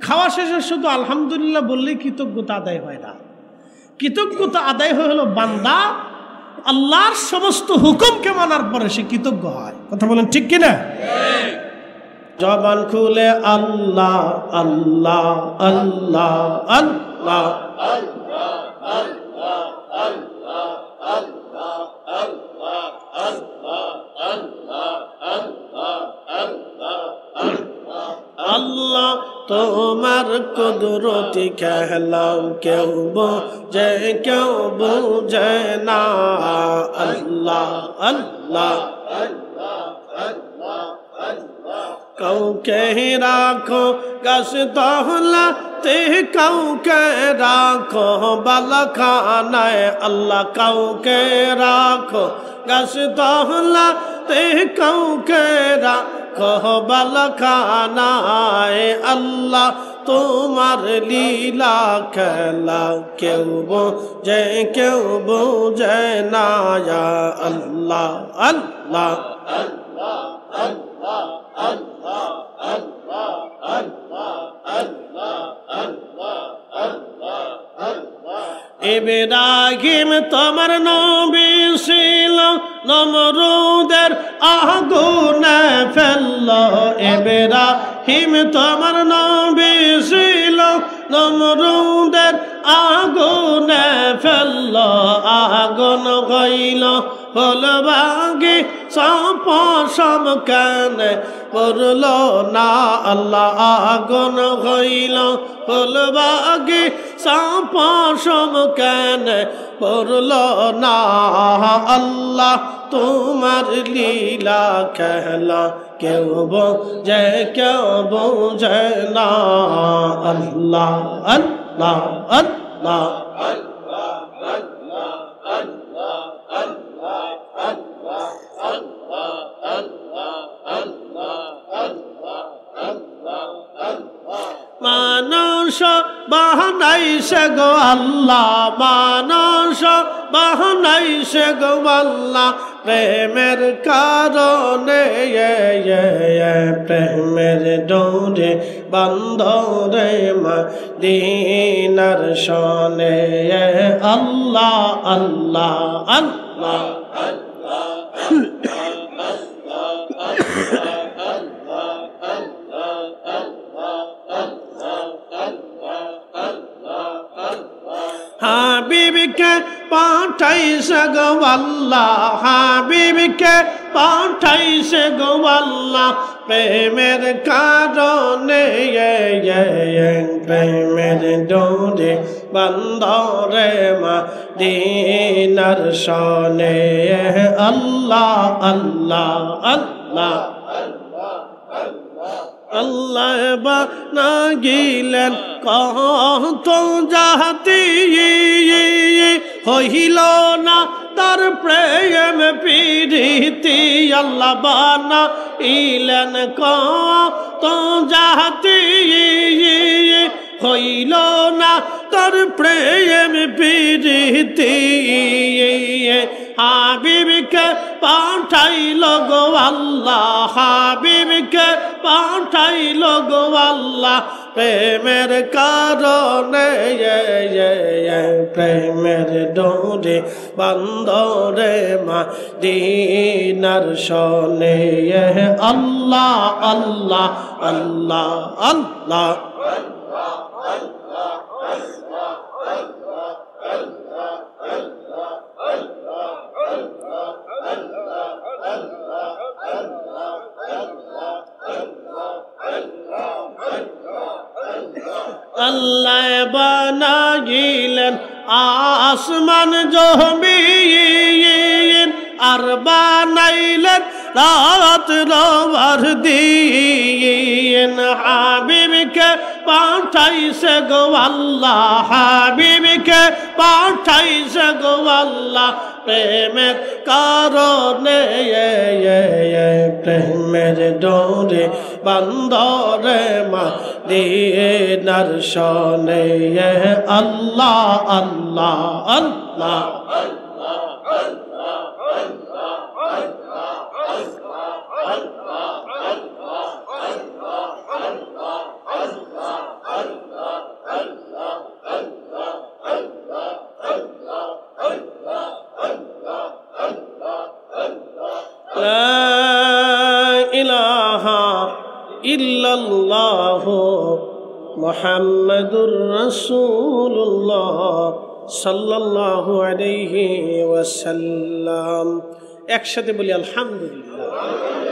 খাওয়া শেষে শুধু আলহামদুলিল্লাহ বললেই কৃতজ্ঞতা আদায় হয় না। কৃতজ্ঞতা আদায় হলো বান্দা আল্লাহর সমস্ত হুকুমকে মানার পরে সে কৃতজ্ঞ হয়। কথা বলেন ঠিক কিনা? জবান খুলে আল্লাহ আল্লাহ আল্লাহ আল্লাহ আল্লাহ তোমার কুদরতি খেলাও কেউ বোঝে কেউ বোঝে না। আল্লাহ আল্লাহ কাউকে রাখো গাছ তহলাতে, কাউকে রাখো বালাখানায়। আল্লাহ কাউকে রাখো গাছ তহলাতে, কাউকে রাখো বালাখানায়। আল্লাহ তোমার লীলা খেলা কেউ বোঝে কেউ বোঝে না। আল্লাহ আল্লাহ আল্লাহ আল্লাহ আল্লাহ আল্লাহ আল্লাহ আল্লাহ আল্লাহ আল্লাহ আল্লাহ। ইব্রাহিম তোমার নবী ছিল, নমরুদের আগুনে ফেললো। ইব্রাহিম তোমার নবী ছিল, নমরুদের আগুনে ফেললো। আগুন হইল ফুলবাগি সপসম কেন পড়ল না। আল্লাহ আগুন হইল ফুলবাগি সপসম কেন পড়ল না। আল্লাহ তোমার লীলা খেলা কেউ বোঝে কেউ বোঝে না। আল্লাহ আল্লাহ আল্লাহ আল্লাহ আল্লাহ আল্লাহ আল্লাহ আল্লাহ আল্লাহ আল্লাহ আল্লাহ আল্লাহ মানস বাহানাইছে গো আল্লাহ, মানস বাহানাইছে গো আল্লাহ, প্রেমের কারণে প্রেমের ডোরে বান্ধরে মদিনার শনে। আল্লাহ আল্লাহ আল্লাহ হাবিবকে পাঠাইছে গো আল্লাহ, হাবিবকে পাঠাইছে গো আল্লাহ, প্রেমের কারণে প্রেমের ডোরে বান্ধরে মদিনার শনে। আল্লাহ আল্লাহ আল্লাহ আল্লাহ বানা গিলেন কত জাতি, হইল না তার প্রেম প্রীতি। আল্লাহ বানা ইলেন কত জাতি, হইল না তার প্রেম প্রীতি। হাবিবকে পাঠাইল গো আল্লাহ, হাবিবকে পাঠাইল গো আল্লাহ, প্রেমের কারণে প্রেমের ডোরে বান্ধরে মদিনার শনে। আল্লাহ আল্লাহ আল্লাহ আল্লাহ আল্লাহ বানাইলেন আসমান জমিন, আর বানাইলেন রাত রবার দিন। হাবিবকে পাঠাইছে গো আল্লাহ, হাবিবকে পাঠাইছে গো আল্লাহ, প্রেমের কারণে প্রেমের ডোরে বান্ধরে মদিনার শনে। আল্লাহ আল্লাহ আল্লাহ ইল্লাল্লাহু মুহাম্মাদুর রাসূলুল্লাহ সাল্লাল্লাহু আলাইহি ওয়াসাল্লাম। একসাথে বলি আলহামদুলিল্লাহ।